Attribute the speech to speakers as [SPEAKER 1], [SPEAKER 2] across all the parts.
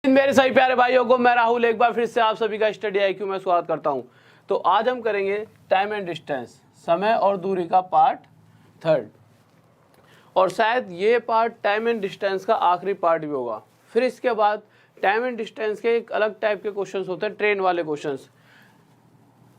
[SPEAKER 1] मेरे सभी प्यारे भाइयों को मैं राहुल एक बार फिर से आप सभी का स्टडी आईक्यू में स्वागत करता हूं। तो आज हम करेंगे टाइम एंड डिस्टेंस, समय और दूरी का पार्ट 3 और शायद ये पार्ट टाइम एंड डिस्टेंस का आखिरी पार्ट भी होगा। फिर इसके बाद टाइम एंड डिस्टेंस के एक अलग टाइप के क्वेश्चंस होते हैं, ट्रेन वाले क्वेश्चंस,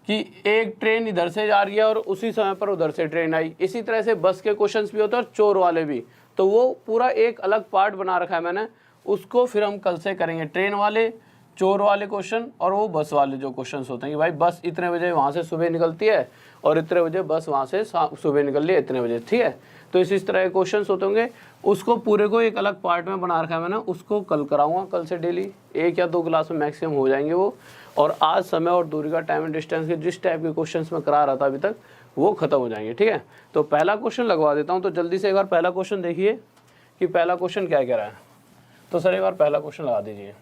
[SPEAKER 1] कि एक ट्रेन इधर से जा रही है और उसी समय पर उधर से ट्रेन आई। इसी तरह से बस के क्वेश्चंस भी होते हैं और चोर वाले भी। तो वो पूरा एक अलग पार्ट बना रखा है मैंने, उसको फिर हम कल से करेंगे। ट्रेन वाले, चोर वाले क्वेश्चन और वो बस वाले जो क्वेश्चंस होते हैं कि भाई बस इतने बजे वहाँ से सुबह निकलती है और इतने बजे बस वहाँ से सुबह निकल रही है इतने बजे, ठीक है। तो इस तरह के क्वेश्चंस होते होंगे, उसको पूरे को एक अलग पार्ट में बना रखा है मैंने, उसको कल कराऊंगा। कल से डेली 1 या 2 क्लास में मैक्सिमम हो जाएंगे वो। और आज समय और दूरी का, टाइम एंड डिस्टेंस के जिस टाइप के क्वेश्चंस मैं करा रहा था अभी तक, वो खत्म हो जाएंगे, ठीक है। तो पहला क्वेश्चन लगवा देता हूँ। तो जल्दी से एक बार पहला क्वेश्चन देखिए कि पहला क्वेश्चन क्या कह रहा है। तो सर एक बार पहला क्वेश्चन लगा दीजिए।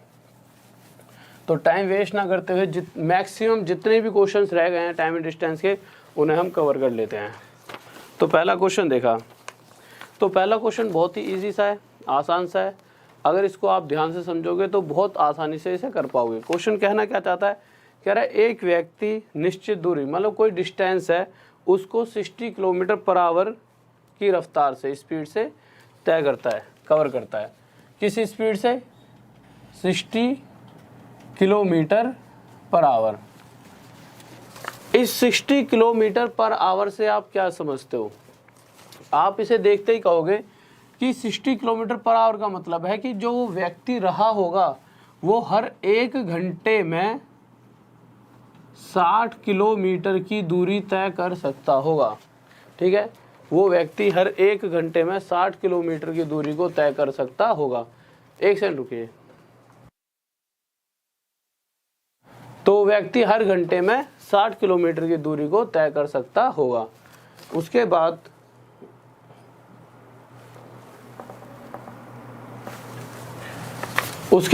[SPEAKER 1] तो टाइम वेस्ट ना करते हुए मैक्सिमम जितने भी क्वेश्चंस रह गए हैं टाइम एंड डिस्टेंस के, उन्हें हम कवर कर लेते हैं। तो पहला क्वेश्चन देखा, तो पहला क्वेश्चन बहुत ही इजी सा है, आसान सा है। अगर इसको आप ध्यान से समझोगे तो बहुत आसानी से इसे कर पाओगे। क्वेश्चन कहना क्या चाहता है, कह रहा है एक व्यक्ति निश्चित दूरी, मतलब कोई डिस्टेंस है, उसको 60 किलोमीटर पर आवर की रफ्तार से, स्पीड से तय करता है, कवर करता है। किस स्पीड से? 60 किलोमीटर पर आवर। इस 60 किलोमीटर पर आवर से आप क्या समझते हो? आप इसे देखते ही कहोगे कि 60 किलोमीटर पर आवर का मतलब है कि जो व्यक्ति रहा होगा वो हर 1 घंटे में 60 किलोमीटर की दूरी तय कर सकता होगा, ठीक है। वो व्यक्ति हर 1 घंटे में 60 किलोमीटर की दूरी को तय कर सकता होगा। एक सेकंड रुकिए। तो व्यक्ति हर घंटे में 60 किलोमीटर की दूरी को तय कर सकता होगा। उसके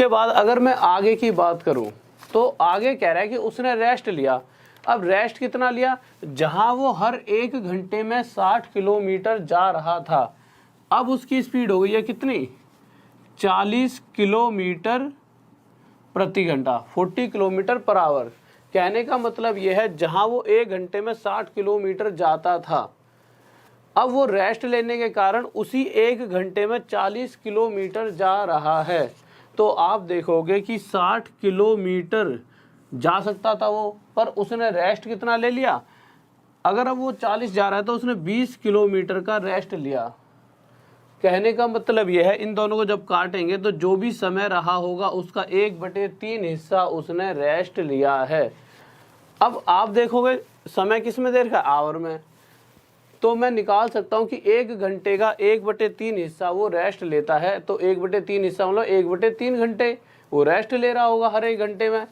[SPEAKER 1] बाद अगर मैं आगे की बात करूं तो आगे कह रहा है कि उसने रेस्ट लिया। अब रेस्ट कितना लिया? जहां वो हर 1 घंटे में 60 किलोमीटर जा रहा था, अब उसकी स्पीड हो गई है कितनी? 40 किलोमीटर प्रति घंटा, 40 किलोमीटर पर आवर। कहने का मतलब यह है जहां वो 1 घंटे में 60 किलोमीटर जाता था, अब वो रेस्ट लेने के कारण उसी 1 घंटे में 40 किलोमीटर जा रहा है। तो आप देखोगे कि 60 किलोमीटर जा सकता था वो, पर उसने रेस्ट कितना ले लिया? अगर अब वो 40 जा रहा है तो उसने 20 किलोमीटर का रेस्ट लिया। कहने का मतलब यह है, इन दोनों को जब काटेंगे तो जो भी समय रहा होगा उसका 1/3 हिस्सा उसने रेस्ट लिया है। अब आप देखोगे समय किस में दे रखा है? आवर में। तो मैं निकाल सकता हूं कि 1 घंटे का 1/3 हिस्सा वो रेस्ट लेता है। तो 1/3 हिस्सा मतलब 1/3 घंटे वो रेस्ट ले रहा होगा हर 1 घंटे में।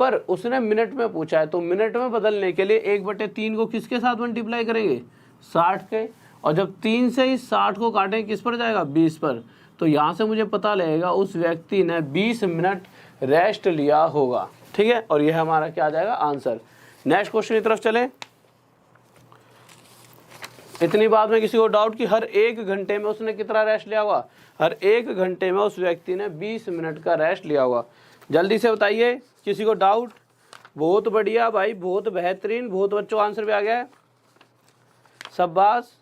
[SPEAKER 1] पर उसने मिनट में पूछा है, तो मिनट में बदलने के लिए 1/3 को किसके साथ मल्टीप्लाई करेंगे? 60 के। और जब 3 से इस 60 को काटें किस पर जाएगा? 20 पर। तो यहाँ से मुझे पता लगेगा उस व्यक्ति ने 20 मिनट रेस्ट लिया होगा, ठीक है। और यह हमारा क्या आ जाएगा? आंसर। नेक्स्ट क्वेश्चन की तरफ चलें। इतनी बात में किसी को डाउट कि हर 1 घंटे में उसने कितना रेस्ट लिया होगा? हर 1 घंटे में उस व्यक्ति ने 20 मिनट का रेस्ट लिया होगा। जल्दी से बताइए, किसी को डाउट? बहुत बढ़िया भाई, बहुत बेहतरीन, बहुत बच्चों आंसर भी आ गया है, शाबाश।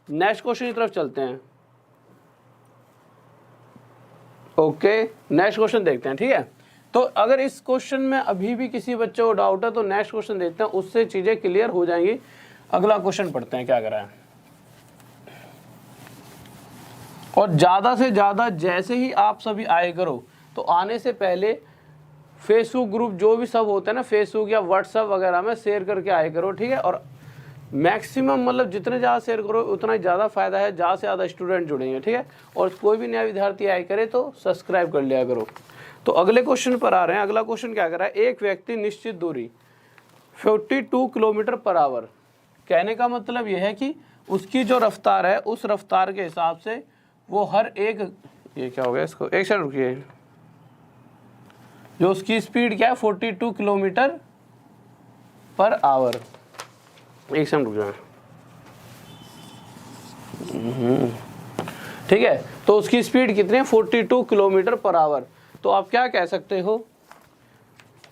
[SPEAKER 1] नेक्स्ट क्वेश्चन की तरफ चलते हैं। ओके, नेक्स्ट क्वेश्चन देखते हैं, ठीक है। तो अगर इस क्वेश्चन में अभी भी किसी बच्चे को डाउट है तो नेक्स्ट क्वेश्चन देखते हैं, उससे चीजें क्लियर हो जाएंगी। अगला क्वेश्चन पढ़ते हैं क्या करा है। और ज्यादा से ज्यादा जैसे ही आप सभी आए करो तो आने से पहले फेसबुक ग्रुप जो भी सब होते हैं ना, फेसबुक या व्हाट्सएप वगैरह में शेयर करके आए करो, ठीक है। और मैक्सिमम मतलब जितने ज़्यादा शेयर करो उतना ही ज़्यादा फायदा है, ज़्यादा से ज़्यादा स्टूडेंट जुड़ेंगे, ठीक है। और कोई भी नया विद्यार्थी आए करे तो सब्सक्राइब कर लिया करो। तो अगले क्वेश्चन पर आ रहे हैं। अगला क्वेश्चन क्या कर रहा है? एक व्यक्ति निश्चित दूरी 42 किलोमीटर पर आवर। कहने का मतलब यह है कि उसकी जो रफ्तार है उस रफ्तार के हिसाब से वो हर एक, ये क्या हो गया इसको, एक सेकंड रुकिए, जो उसकी स्पीड क्या है? 42 किलोमीटर पर आवर। एक सेकंड रुक जाए, ठीक है। तो उसकी स्पीड कितनी है? 42 किलोमीटर पर आवर। तो आप क्या कह सकते हो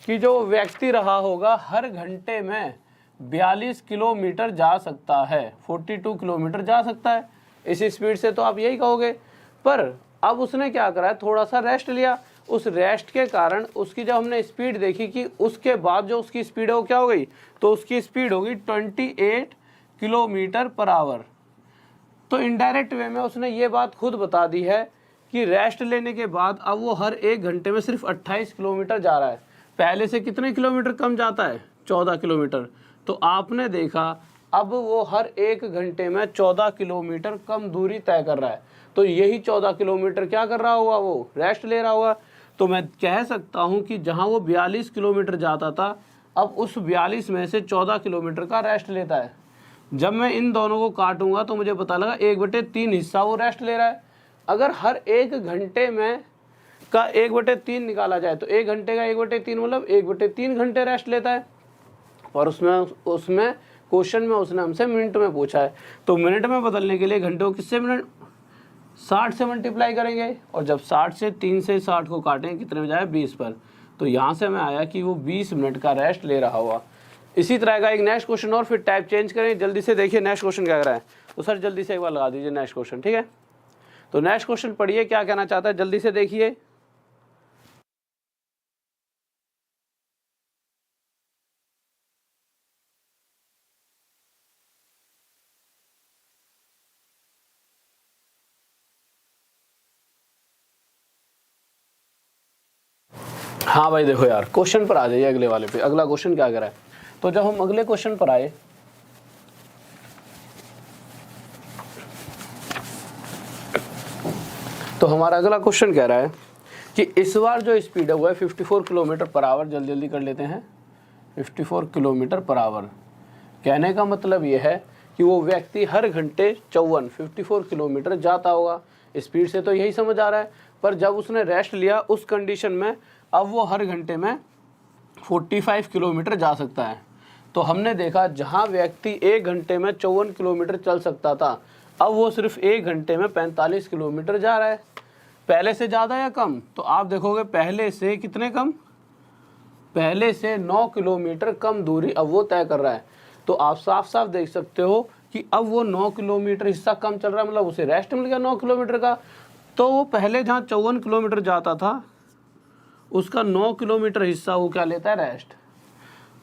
[SPEAKER 1] कि जो व्यक्ति रहा होगा हर घंटे में 42 किलोमीटर जा सकता है, 42 किलोमीटर जा सकता है इस स्पीड से, तो आप यही कहोगे। पर अब उसने क्या करा है, थोड़ा सा रेस्ट लिया, उस रेस्ट के कारण उसकी जब हमने स्पीड देखी कि उसके बाद जो उसकी स्पीड है वो क्या हो गई, तो उसकी स्पीड होगी 28 किलोमीटर पर आवर। तो इनडायरेक्ट वे में उसने ये बात खुद बता दी है कि रेस्ट लेने के बाद अब वो हर 1 घंटे में सिर्फ 28 किलोमीटर जा रहा है। पहले से कितने किलोमीटर कम जाता है, 14 किलोमीटर। तो आपने देखा अब वो हर 1 घंटे में 14 किलोमीटर कम दूरी तय कर रहा है। तो यही 14 किलोमीटर क्या कर रहा होगा, वो रेस्ट ले रहा होगा। तो मैं कह सकता हूँ कि जहाँ वो 42 किलोमीटर जाता था, अब उस 42 में से 14 किलोमीटर का रेस्ट लेता है। जब मैं इन दोनों को काटूंगा तो मुझे पता लगा 1/3 हिस्सा वो रेस्ट ले रहा है। अगर हर 1 घंटे में का 1/3 निकाला जाए तो 1 घंटे का 1/3 मतलब 1/3 घंटे रेस्ट लेता है। और उसमें क्वेश्चन में उसने हमसे मिनट में पूछा है, तो मिनट में बदलने के लिए घंटे को किससे 60 से मल्टीप्लाई करेंगे, और जब 60 से 3 से 60 को काटेंगे कितने में जाए 20 पर, तो यहाँ से हमें आया कि वो 20 मिनट का रेस्ट ले रहा हुआ। इसी तरह का एक नेक्स्ट क्वेश्चन और, फिर टाइप चेंज करें। जल्दी से देखिए नेक्स्ट क्वेश्चन क्या कर रहा है, तो सर जल्दी से एक बार लगा दीजिए नेक्स्ट क्वेश्चन, ठीक है। तो नेक्स्ट क्वेश्चन पढ़िए क्या कहना चाहता है, जल्दी से देखिए। हाँ भाई देखो यार, क्वेश्चन पर आ जाइए अगले वाले पे। अगला क्वेश्चन क्या कह रहा है, तो जब हम अगले क्वेश्चन पर आए तो हमारा अगला क्वेश्चन कह रहा है कि इस बार जो स्पीड है वो है 54 किलोमीटर पर आवर। जल्दी जल्दी कर लेते हैं, 54 किलोमीटर पर आवर। कहने का मतलब ये है कि वो व्यक्ति हर घंटे 54 किलोमीटर जाता होगा। स्पीड से तो यही समझ आ रहा है, पर जब उसने रेस्ट लिया उस कंडीशन में अब वो हर घंटे में 45 किलोमीटर जा सकता है। तो हमने देखा जहाँ व्यक्ति 1 घंटे में 54 किलोमीटर चल सकता था, अब वो सिर्फ 1 घंटे में 45 किलोमीटर जा रहा है। पहले से ज़्यादा या कम, तो आप देखोगे पहले से कितने कम, पहले से 9 किलोमीटर कम दूरी अब वो तय कर रहा है। तो आप साफ साफ देख सकते हो कि अब वो 9 किलोमीटर हिस्सा कम चल रहा है, मतलब उसे रेस्ट मिल गया 9 किलोमीटर का। तो वो पहले जहाँ 54 किलोमीटर जाता था उसका 9 किलोमीटर हिस्सा वो क्या लेता है, रेस्ट।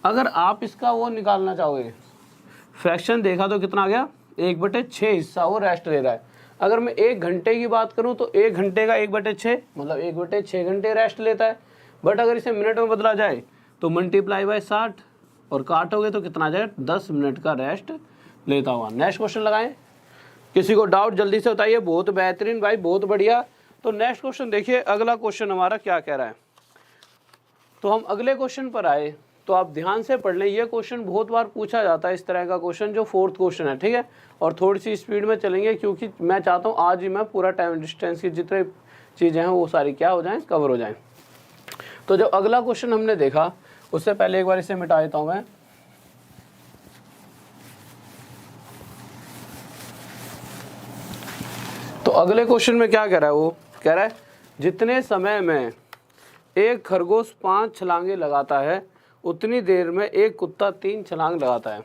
[SPEAKER 1] अगर आप इसका वो निकालना चाहोगे फ्रैक्शन, देखा तो कितना आ गया, 1/6 हिस्सा वो रेस्ट ले रहा है। अगर मैं 1 घंटे की बात करूं तो 1 घंटे का 1/6 मतलब 1/6 घंटे रेस्ट लेता है। बट अगर इसे मिनट में बदला जाए तो मल्टीप्लाई बाय 60 और काटोगे तो कितना आ जाएगा, 10 मिनट का रेस्ट लेता हुआ। नेक्स्ट क्वेश्चन लगाएं। किसी को डाउट जल्दी से बताइए। बहुत बेहतरीन भाई, बहुत बढ़िया। तो नेक्स्ट क्वेश्चन देखिए, अगला क्वेश्चन हमारा क्या कह रहा है। तो हम अगले क्वेश्चन पर आए, तो आप ध्यान से पढ़ लें। ये क्वेश्चन बहुत बार पूछा जाता है, इस तरह का क्वेश्चन जो 4th क्वेश्चन है, ठीक है। और थोड़ी सी स्पीड में चलेंगे क्योंकि मैं चाहता हूँ आज ही मैं पूरा टाइम डिस्टेंस की जितने चीज़ें हैं वो सारी क्या हो जाएं, कवर हो जाएं। तो जब अगला क्वेश्चन हमने देखा, उससे पहले एक बार इसे मिटा देता हूँ मैं। तो अगले क्वेश्चन में क्या कह रहा है, वो कह रहा है जितने समय में एक खरगोश 5 छलांगे लगाता है उतनी देर में एक कुत्ता 3 छलांग लगाता है।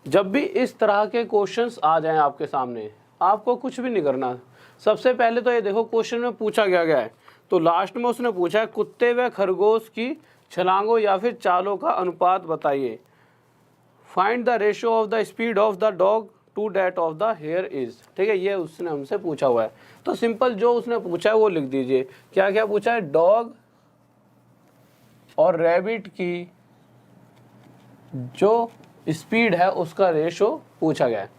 [SPEAKER 1] जब भी इस तरह के क्वेश्चंस आ जाएं आपके सामने, आपको कुछ भी नहीं करना। सबसे पहले तो ये देखो क्वेश्चन में पूछा गया है, तो लास्ट में उसने पूछा है कुत्ते व खरगोश की छलांगों या फिर चालों का अनुपात बताइए। Find the ratio of the speed of the dog to that of the hare is, ठीक है। ये उसने हमसे पूछा हुआ है, तो सिंपल जो उसने पूछा है वो लिख दीजिए। क्या क्या पूछा है, डॉग और रैबिट की जो स्पीड है उसका रेशो पूछा गया है।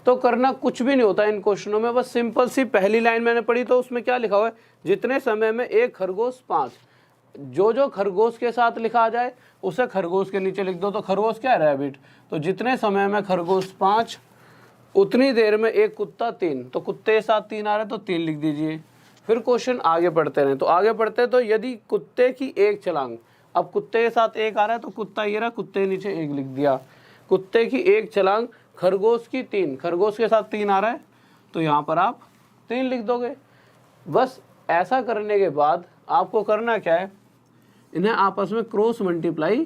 [SPEAKER 1] तो करना कुछ भी नहीं होता इन क्वेश्चनों में, बस सिंपल सी पहली लाइन मैंने पढ़ी तो उसमें क्या लिखा हुआ है, जितने समय में एक खरगोश 5। जो खरगोश के साथ लिखा जाए उसे खरगोश के नीचे लिख दो। तो खरगोश क्या है, रैबिट। तो जितने समय में खरगोश 5 उतनी देर में एक कुत्ता 3, तो कुत्ते के साथ 3 आ रहे तो 3 लिख दीजिए। फिर क्वेश्चन आगे पढ़ते रहे, तो आगे पढ़ते तो यदि कुत्ते की एक छलांग, अब कुत्ते के साथ 1 आ रहा है तो कुत्ता ये रहा, कुत्ते के नीचे 1 लिख दिया। कुत्ते की एक छलांग, खरगोश की 3, खरगोश के साथ 3 आ रहा है तो यहाँ पर आप 3 लिख दोगे। बस ऐसा करने के बाद आपको करना क्या है, इन्हें आपस में क्रॉस मल्टीप्लाई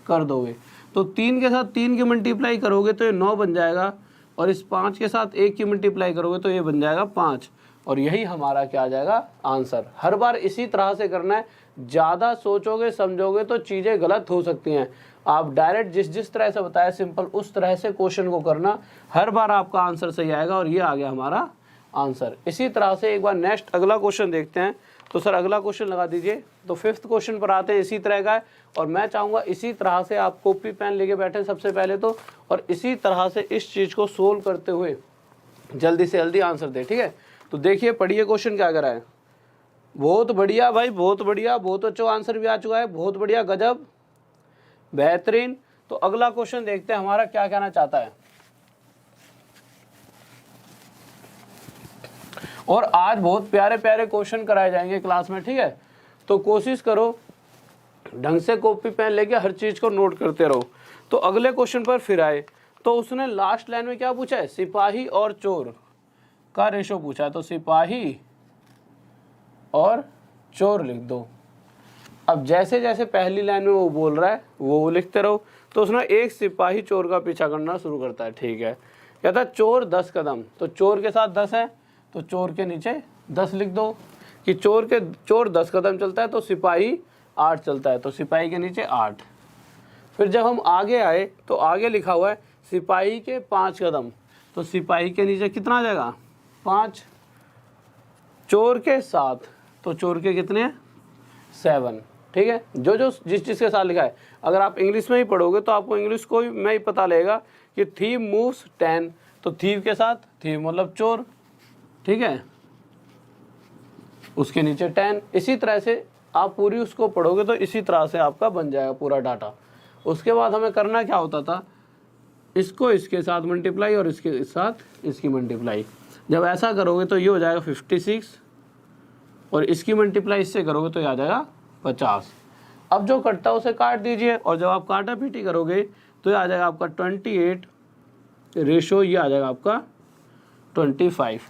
[SPEAKER 1] कर दोगे। तो 3 के साथ 3 की मल्टीप्लाई करोगे तो ये 9 बन जाएगा, और इस 5 के साथ 1 की मल्टीप्लाई करोगे तो ये बन जाएगा 5, और यही हमारा क्या आ जाएगा आंसर। हर बार इसी तरह से करना है, ज़्यादा सोचोगे समझोगे तो चीज़ें गलत हो सकती हैं। आप डायरेक्ट जिस तरह से बताया सिंपल उस तरह से क्वेश्चन को करना, हर बार आपका आंसर सही आएगा, और ये आ गया हमारा आंसर। इसी तरह से एक बार नेक्स्ट अगला क्वेश्चन देखते हैं। तो सर अगला क्वेश्चन लगा दीजिए। तो 5th क्वेश्चन पर आते हैं, इसी तरह का है, और मैं चाहूँगा इसी तरह से आप कॉपी पेन लेके बैठें सबसे पहले तो, और इसी तरह से इस चीज़ को सोल्व करते हुए जल्दी से जल्दी आंसर दें, ठीक है। तो देखिए पढ़िए क्वेश्चन क्या करा है। बहुत बढ़िया भाई, बहुत बढ़िया, बहुत अच्छा आंसर भी आ चुका है, बहुत बढ़िया, गजब, बेहतरीन। तो अगला क्वेश्चन देखते हैं हमारा क्या कहना चाहता है। और आज बहुत प्यारे प्यारे क्वेश्चन कराए जाएंगे क्लास में, ठीक है। तो कोशिश करो ढंग से कॉपी पेन लेके हर चीज़ को नोट करते रहो। तो अगले क्वेश्चन पर फिर आए, तो उसने लास्ट लाइन में क्या पूछा है, सिपाही और चोर का रेशो पूछा है। तो सिपाही और चोर लिख दो। अब जैसे जैसे पहली लाइन में वो बोल रहा है वो लिखते रहो। तो उसने एक सिपाही चोर का पीछा करना शुरू करता है, ठीक है। कहता है चोर 10 कदम, तो चोर के साथ 10 है, तो चोर के नीचे 10 लिख दो कि चोर 10 कदम चलता है, तो सिपाही 8 चलता है, तो सिपाही के नीचे 8। फिर जब हम आगे आए तो आगे लिखा हुआ है सिपाही के 5 कदम, तो सिपाही के नीचे कितना आ जाएगा 5। चोर के 7, तो चोर के कितने हैं 7, ठीक है। जो जिस चीज़ के साथ लिखा है, अगर आप इंग्लिश में ही पढ़ोगे तो आपको इंग्लिश को में ही पता लगेगा कि थीव मूव्स 10, तो थीव के साथ थीव मतलब चोर, ठीक है, उसके नीचे 10। इसी तरह से आप पूरी उसको पढ़ोगे तो इसी तरह से आपका बन जाएगा पूरा डाटा। उसके बाद हमें करना क्या होता था, इसको इसके साथ मल्टीप्लाई और इसके साथ इसकी मल्टीप्लाई। जब ऐसा करोगे तो ये हो जाएगा 56, और इसकी मल्टीप्लाई इससे करोगे तो ये आ जाएगा 50। अब जो कटता है उसे काट दीजिए, और जब आप काटा पीटी करोगे तो ये आ जाएगा आपका 28 रेशो, ये आ जाएगा आपका 25,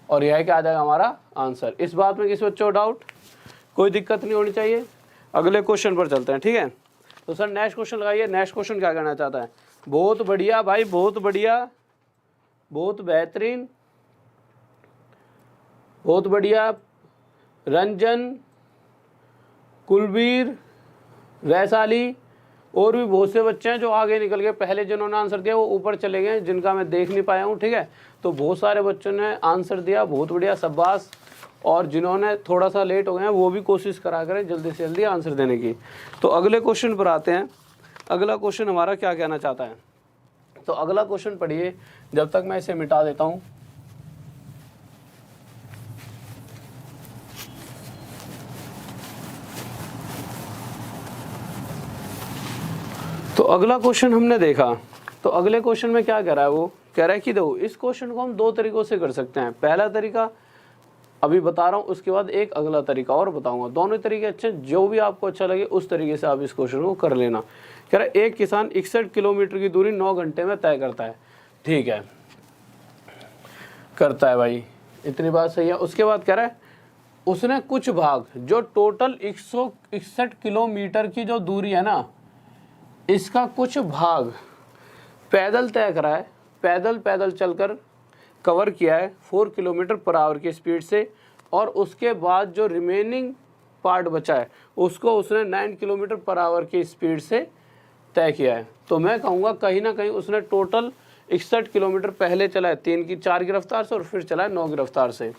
[SPEAKER 1] और यह क्या आ जाएगा हमारा आंसर। इस बात में किसी बच्चे को डाउट, कोई दिक्कत नहीं होनी चाहिए। अगले क्वेश्चन पर चलते हैं, ठीक है। तो सर नेक्स्ट क्वेश्चन लगाइए, नेक्स्ट क्वेश्चन क्या कहना चाहता है। बहुत बढ़िया भाई, बहुत बढ़िया, बहुत बेहतरीन, बहुत बढ़िया। रंजन, कुलबीर, वैशाली, और भी बहुत से बच्चे हैं जो आगे निकल गए। पहले जिन्होंने आंसर दिया वो ऊपर चले गए, जिनका मैं देख नहीं पाया हूँ, ठीक है। तो बहुत सारे बच्चों ने आंसर दिया, बहुत बढ़िया, शाबाश। और जिन्होंने थोड़ा सा लेट हो गए हैं वो भी कोशिश करा करें जल्दी से जल्दी आंसर देने की। तो अगले क्वेश्चन पर आते हैं। अगला क्वेश्चन हमारा क्या कहना चाहता है। तो अगला क्वेश्चन पढ़िए, जब तक मैं इसे मिटा देता हूँ। तो अगला क्वेश्चन हमने देखा, तो अगले क्वेश्चन में क्या कह रहा है, वो कह रहा है कि देखो इस क्वेश्चन को हम 2 तरीकों से कर सकते हैं। पहला तरीका अभी बता रहा हूँ, उसके बाद एक अगला तरीका और बताऊंगा। दोनों तरीके अच्छे, जो भी आपको अच्छा लगे उस तरीके से आप इस क्वेश्चन को कर लेना। कह रहा है एक किसान 61 किलोमीटर की दूरी 9 घंटे में तय करता है, ठीक है, करता है भाई, इतनी बात सही है। उसके बाद कह रहा है उसने कुछ भाग, जो टोटल 161 किलोमीटर की जो दूरी है ना, इसका कुछ भाग पैदल तय करा है, पैदल चलकर कवर किया है 4 किलोमीटर पर आवर की स्पीड से, और उसके बाद जो रिमेनिंग पार्ट बचा है उसको उसने 9 किलोमीटर पर आवर की स्पीड से तय किया है। तो मैं कहूँगा कहीं ना कहीं उसने टोटल 61 किलोमीटर पहले चला है 4 की रफ्तार से, और फिर चला है 9 की रफ्तार से।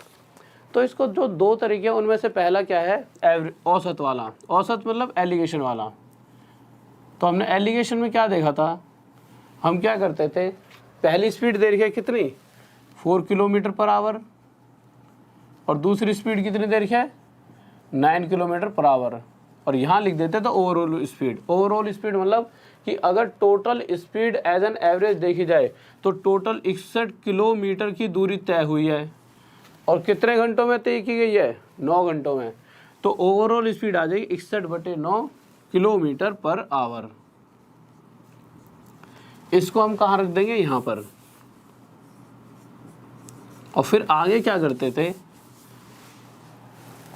[SPEAKER 1] तो इसको जो 2 तरीके हैं उनमें से पहला क्या है, औसत वाला। औसत मतलब एलिगेशन वाला। तो हमने एलिगेशन में क्या देखा था, हम क्या करते थे, पहली स्पीड दे रही है कितनी 4 किलोमीटर पर आवर, और दूसरी स्पीड कितनी दे रही है 9 किलोमीटर पर आवर, और यहाँ लिख देते तो ओवरऑल स्पीड। ओवरऑल स्पीड मतलब कि अगर total speed as an average देखी जाए तो टोटल 61 किलोमीटर की दूरी तय हुई है, और कितने घंटों में तय की गई है 9 घंटों में। तो ओवरऑल स्पीड आ जाएगी 61/9 किलोमीटर पर आवर। इसको हम कहाँ रख देंगे, यहाँ पर। और फिर आगे क्या करते थे,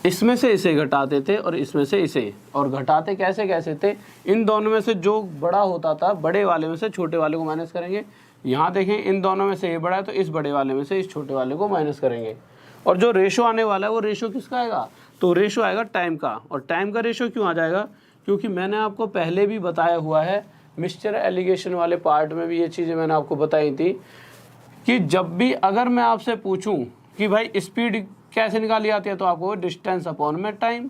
[SPEAKER 1] इसमें से इसे घटाते थे और इसमें से इसे, और घटाते कैसे कैसे थे, इन दोनों में से जो बड़ा होता था बड़े वाले में से छोटे वाले को माइनस करेंगे। यहाँ देखें इन दोनों में से ये बड़ा है तो इस बड़े वाले में से इस छोटे वाले को माइनस करेंगे। और जो रेशो आने वाला है वो रेशो किसका आएगा, तो रेशो आएगा टाइम का। और टाइम का रेशो क्यों आ जाएगा, क्योंकि मैंने आपको पहले भी बताया हुआ है, मिक्सचर एलिगेशन वाले पार्ट में भी ये चीज़ें मैंने आपको बताई थी कि जब भी अगर मैं आपसे पूछूं कि भाई स्पीड कैसे निकाली जाती है, तो आपको डिस्टेंस अपॉन में टाइम,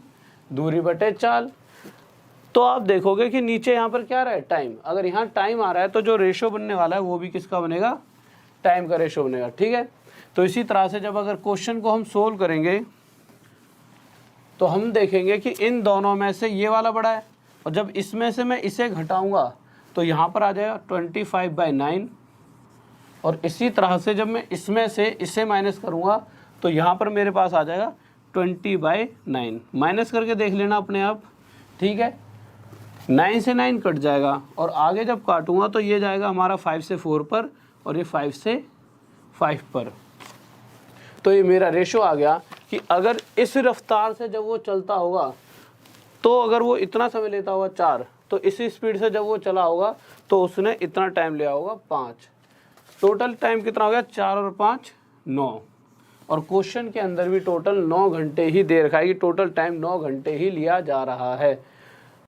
[SPEAKER 1] दूरी बटे चाल। तो आप देखोगे कि नीचे यहाँ पर क्या रहा है, टाइम। अगर यहाँ टाइम आ रहा है तो जो रेशो बनने वाला है वो भी किसका बनेगा, टाइम का रेशो बनेगा। ठीक है, तो इसी तरह से जब अगर क्वेश्चन को हम सोल्व करेंगे तो हम देखेंगे कि इन दोनों में से ये वाला बड़ा है, और जब इसमें से मैं इसे घटाऊंगा तो यहाँ पर आ जाएगा 25/9। और इसी तरह से जब मैं इसमें से इसे माइनस करूँगा तो यहाँ पर मेरे पास आ जाएगा 20/9। माइनस करके देख लेना अपने आप। ठीक है, 9 से 9 कट जाएगा, और आगे जब काटूंगा तो ये जाएगा हमारा 5 से 4 पर, और ये 5 से 5 पर। तो ये मेरा रेशो आ गया कि अगर इस रफ्तार से जब वो चलता होगा तो अगर वो इतना समय लेता होगा 4, तो इसी स्पीड से जब वो चला होगा तो उसने इतना टाइम लिया होगा 5। टोटल टाइम कितना हो गया, 4 और 5 9। और क्वेश्चन के अंदर भी टोटल 9 घंटे ही दे रखा है कि टोटल टाइम 9 घंटे ही लिया जा रहा है।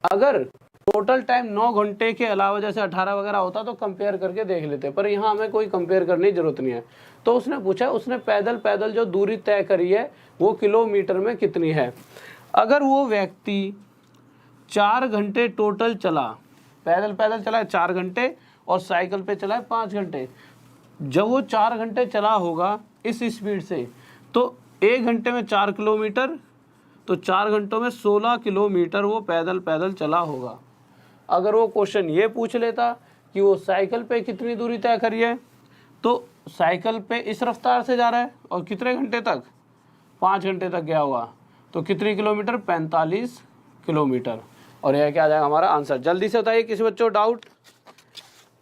[SPEAKER 1] अगर टोटल टाइम 9 घंटे के अलावा जैसे 18 वगैरह होता तो कंपेयर करके देख लेते, पर यहाँ हमें कोई कंपेयर करने की जरूरत नहीं है। तो उसने पूछा उसने पैदल पैदल जो दूरी तय करी है वो किलोमीटर में कितनी है। अगर वो व्यक्ति 4 घंटे टोटल चला, पैदल पैदल चला है 4 घंटे और साइकिल पे चला है 5 घंटे, जब वो 4 घंटे चला होगा इस स्पीड से तो 1 घंटे में 4 किलोमीटर, तो 4 घंटों में 16 किलोमीटर वो पैदल पैदल चला होगा। अगर वो क्वेश्चन ये पूछ लेता कि वो साइकिल पे कितनी दूरी तय करी है, तो साइकिल पे इस रफ्तार से जा रहा है और कितने घंटे तक, 5 घंटे तक गया होगा, तो कितनी किलोमीटर, 45 किलोमीटर। और यह क्या आ जाएगा हमारा आंसर। जल्दी से बताइए किसी बच्चों डाउट।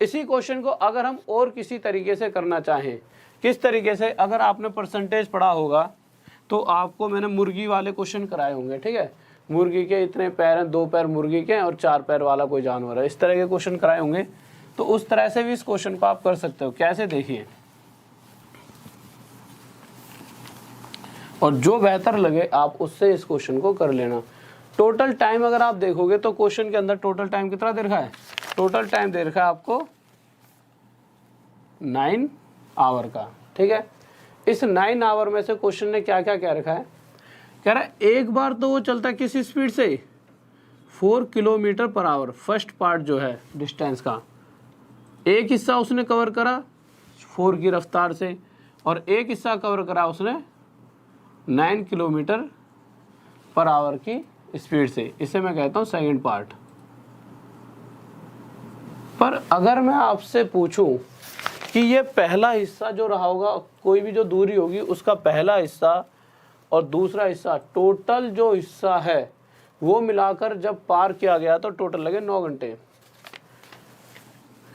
[SPEAKER 1] इसी क्वेश्चन को अगर हम और किसी तरीके से करना चाहें, किस तरीके से, अगर आपने परसेंटेज पढ़ा होगा तो आपको मैंने मुर्गी वाले क्वेश्चन कराए होंगे। ठीक है, मुर्गी के इतने पैर हैं, 2 पैर मुर्गी के और 4 पैर वाला कोई जानवर है, इस तरह के क्वेश्चन कराए होंगे। तो उस तरह से भी इस क्वेश्चन को आप कर सकते हो। कैसे, देखिए, और जो बेहतर लगे आप उससे इस क्वेश्चन को कर लेना। टोटल टाइम अगर आप देखोगे तो क्वेश्चन के अंदर टोटल टाइम कितना दे रखा है, टोटल टाइम दे रखा है आपको 9 आवर का। ठीक है, इस 9 आवर में से क्वेश्चन ने क्या क्या कह रखा है, कह रहा है एक बार तो वो चलता है किस स्पीड से, 4 kilometre per hour. First part जो है डिस्टेंस का एक हिस्सा उसने कवर करा 4 की रफ्तार से, और एक हिस्सा कवर करा उसने 9 किलोमीटर पर आवर की स्पीड से। इसे मैं कहता हूँ सेकंड पार्ट। पर अगर मैं आपसे पूछूं कि ये पहला हिस्सा जो रहा होगा, कोई भी जो दूरी होगी उसका पहला हिस्सा और दूसरा हिस्सा, टोटल जो हिस्सा है वो मिलाकर जब पार किया गया तो टोटल लगे 9 घंटे।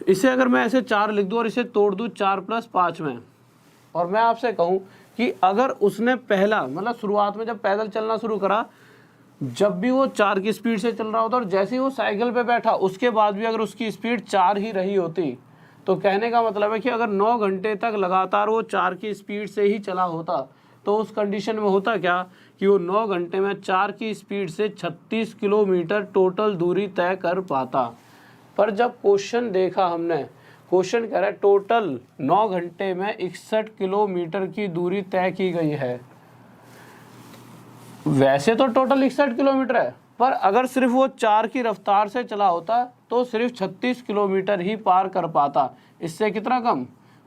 [SPEAKER 1] इसे अगर मैं ऐसे 4 लिख दूं और इसे तोड़ दूं 4 + 5 में, और मैं आपसे कहूं कि अगर उसने पहला मतलब शुरुआत में जब पैदल चलना शुरू करा, जब भी वो 4 की स्पीड से चल रहा होता और जैसे ही वो साइकिल पे बैठा उसके बाद भी अगर उसकी स्पीड 4 ही रही होती, तो कहने का मतलब है कि अगर 9 घंटे तक लगातार वो 4 की स्पीड से ही चला होता तो उस कंडीशन में होता क्या कि वो 9 घंटे में 4 की स्पीड से 36 किलोमीटर टोटल दूरी तय कर पाता। पर जब क्वेश्चन देखा हमने, क्वेश्चन कह रहा है टोटल 9 घंटे में 61 किलोमीटर की दूरी तय की गई है। वैसे तो टोटल 61 किलोमीटर है, पर अगर सिर्फ वो 4 की रफ्तार से चला होता तो सिर्फ 36 किलोमीटर ही पार कर पाता। इससे कितना कम,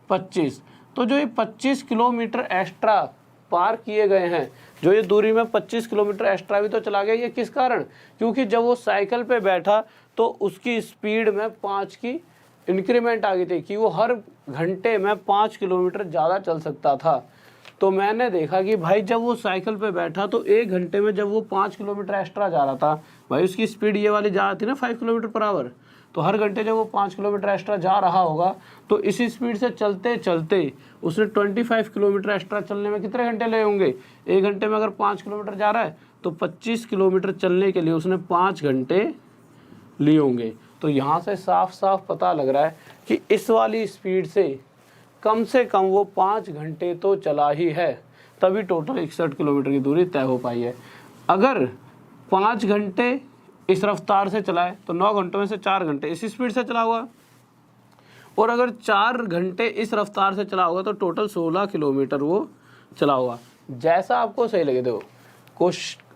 [SPEAKER 1] 25। तो जो ये 25 किलोमीटर एक्स्ट्रा पार किए गए हैं, जो ये दूरी में 25 किलोमीटर एक्स्ट्रा भी तो चला गया, ये किस कारण, क्योंकि जब वो साइकिल पे बैठा तो उसकी स्पीड में 5 की इंक्रीमेंट आ गई थी कि वो हर घंटे में 5 किलोमीटर ज़्यादा चल सकता था। तो मैंने देखा कि भाई जब वो साइकिल पे बैठा तो 1 घंटे में जब वो 5 किलोमीटर एक्स्ट्रा जा रहा था, भाई उसकी स्पीड ये वाली जा रही थी ना 5 किलोमीटर पर आवर, तो हर घंटे जब वो 5 किलोमीटर एक्स्ट्रा जा रहा होगा तो इसी स्पीड से चलते चलते उसने 25 किलोमीटर एक्स्ट्रा चलने में कितने घंटे लगे होंगे। 1 घंटे में अगर 5 किलोमीटर जा रहा है तो 25 किलोमीटर चलने के लिए उसने 5 घंटे लिए होंगे। तो यहाँ से साफ साफ पता लग रहा है कि इस वाली स्पीड से कम वो 5 घंटे तो चला ही है, तभी टोटल 61 किलोमीटर की दूरी तय हो पाई है। अगर 5 घंटे इस रफ्तार से चला है तो 9 घंटों में से 4 घंटे इस स्पीड से चला हुआ, और अगर 4 घंटे इस रफ्तार से चला होगा तो टोटल 16 किलोमीटर वो चला हुआ। जैसा आपको सही लगे, देखो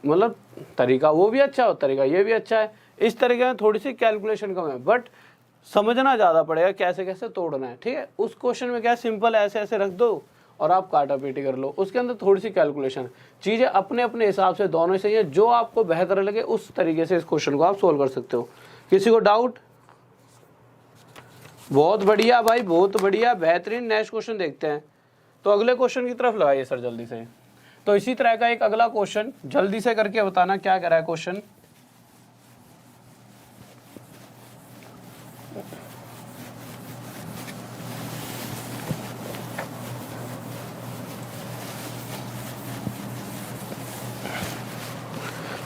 [SPEAKER 1] मतलब तरीका वो भी अच्छा हो, तरीका ये भी अच्छा है। इस तरीके में थोड़ी सी कैलकुलेशन कम है, बट समझना ज़्यादा पड़ेगा कैसे कैसे तोड़ना है, ठीक है। उस क्वेश्चन में क्या सिंपल ऐसे ऐसे रख दो और आप काटा पीटी कर लो, उसके अंदर थोड़ी सी कैलकुलेशन, चीज़ें अपने अपने हिसाब से दोनों सही है। जो आपको बेहतर लगे उस तरीके से इस क्वेश्चन को आप सोल्व कर सकते हो। किसी को डाउट? बहुत बढ़िया भाई, बहुत बढ़िया, बेहतरीन। नेक्स्ट क्वेश्चन देखते हैं। तो अगले क्वेश्चन की तरफ लगाइए सर जल्दी से। तो इसी तरह का एक अगला क्वेश्चन जल्दी से करके बताना क्या कह रहा है क्वेश्चन।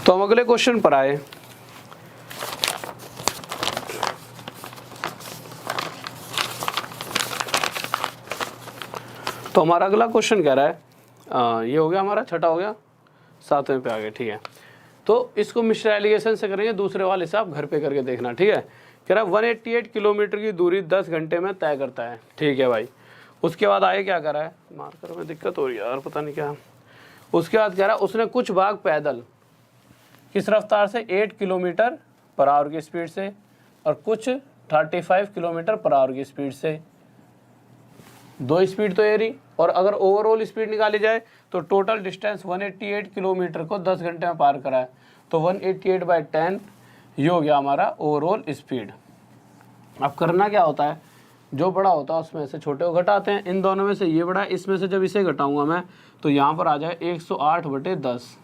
[SPEAKER 1] तो हम अगले क्वेश्चन पर आए। तो हमारा अगला क्वेश्चन कह रहा है, ये हो गया हमारा, छठा हो गया, 7वें पे आ गए, ठीक है। तो इसको मिश्र एलिगेशन से करेंगे, दूसरे वाले से आप घर पे करके देखना, ठीक है। कह रहा है 188 किलोमीटर की दूरी 10 घंटे में तय करता है, ठीक है भाई। उसके बाद आगे क्या कर रहा है, मार्कर में दिक्कत हो रही है यार, पता नहीं क्या। उसके बाद कह रहा है उसने कुछ भाग पैदल किस रफ्तार से 8 किलोमीटर पर आवर की स्पीड से और कुछ 35 किलोमीटर पर आवर की स्पीड से। दो स्पीड तो ये रही, और अगर ओवरऑल स्पीड निकाली जाए तो टोटल डिस्टेंस 188 किलोमीटर को 10 घंटे में पार करा है। तो 188/10 ये हो गया हमारा ओवरऑल स्पीड। अब करना क्या होता है, जो बड़ा होता है उसमें से छोटे को घटाते हैं। इन दोनों में से ये बड़ा है, इसमें से जब इसे घटाऊंगा मैं तो यहाँ पर आ जाए 108/10,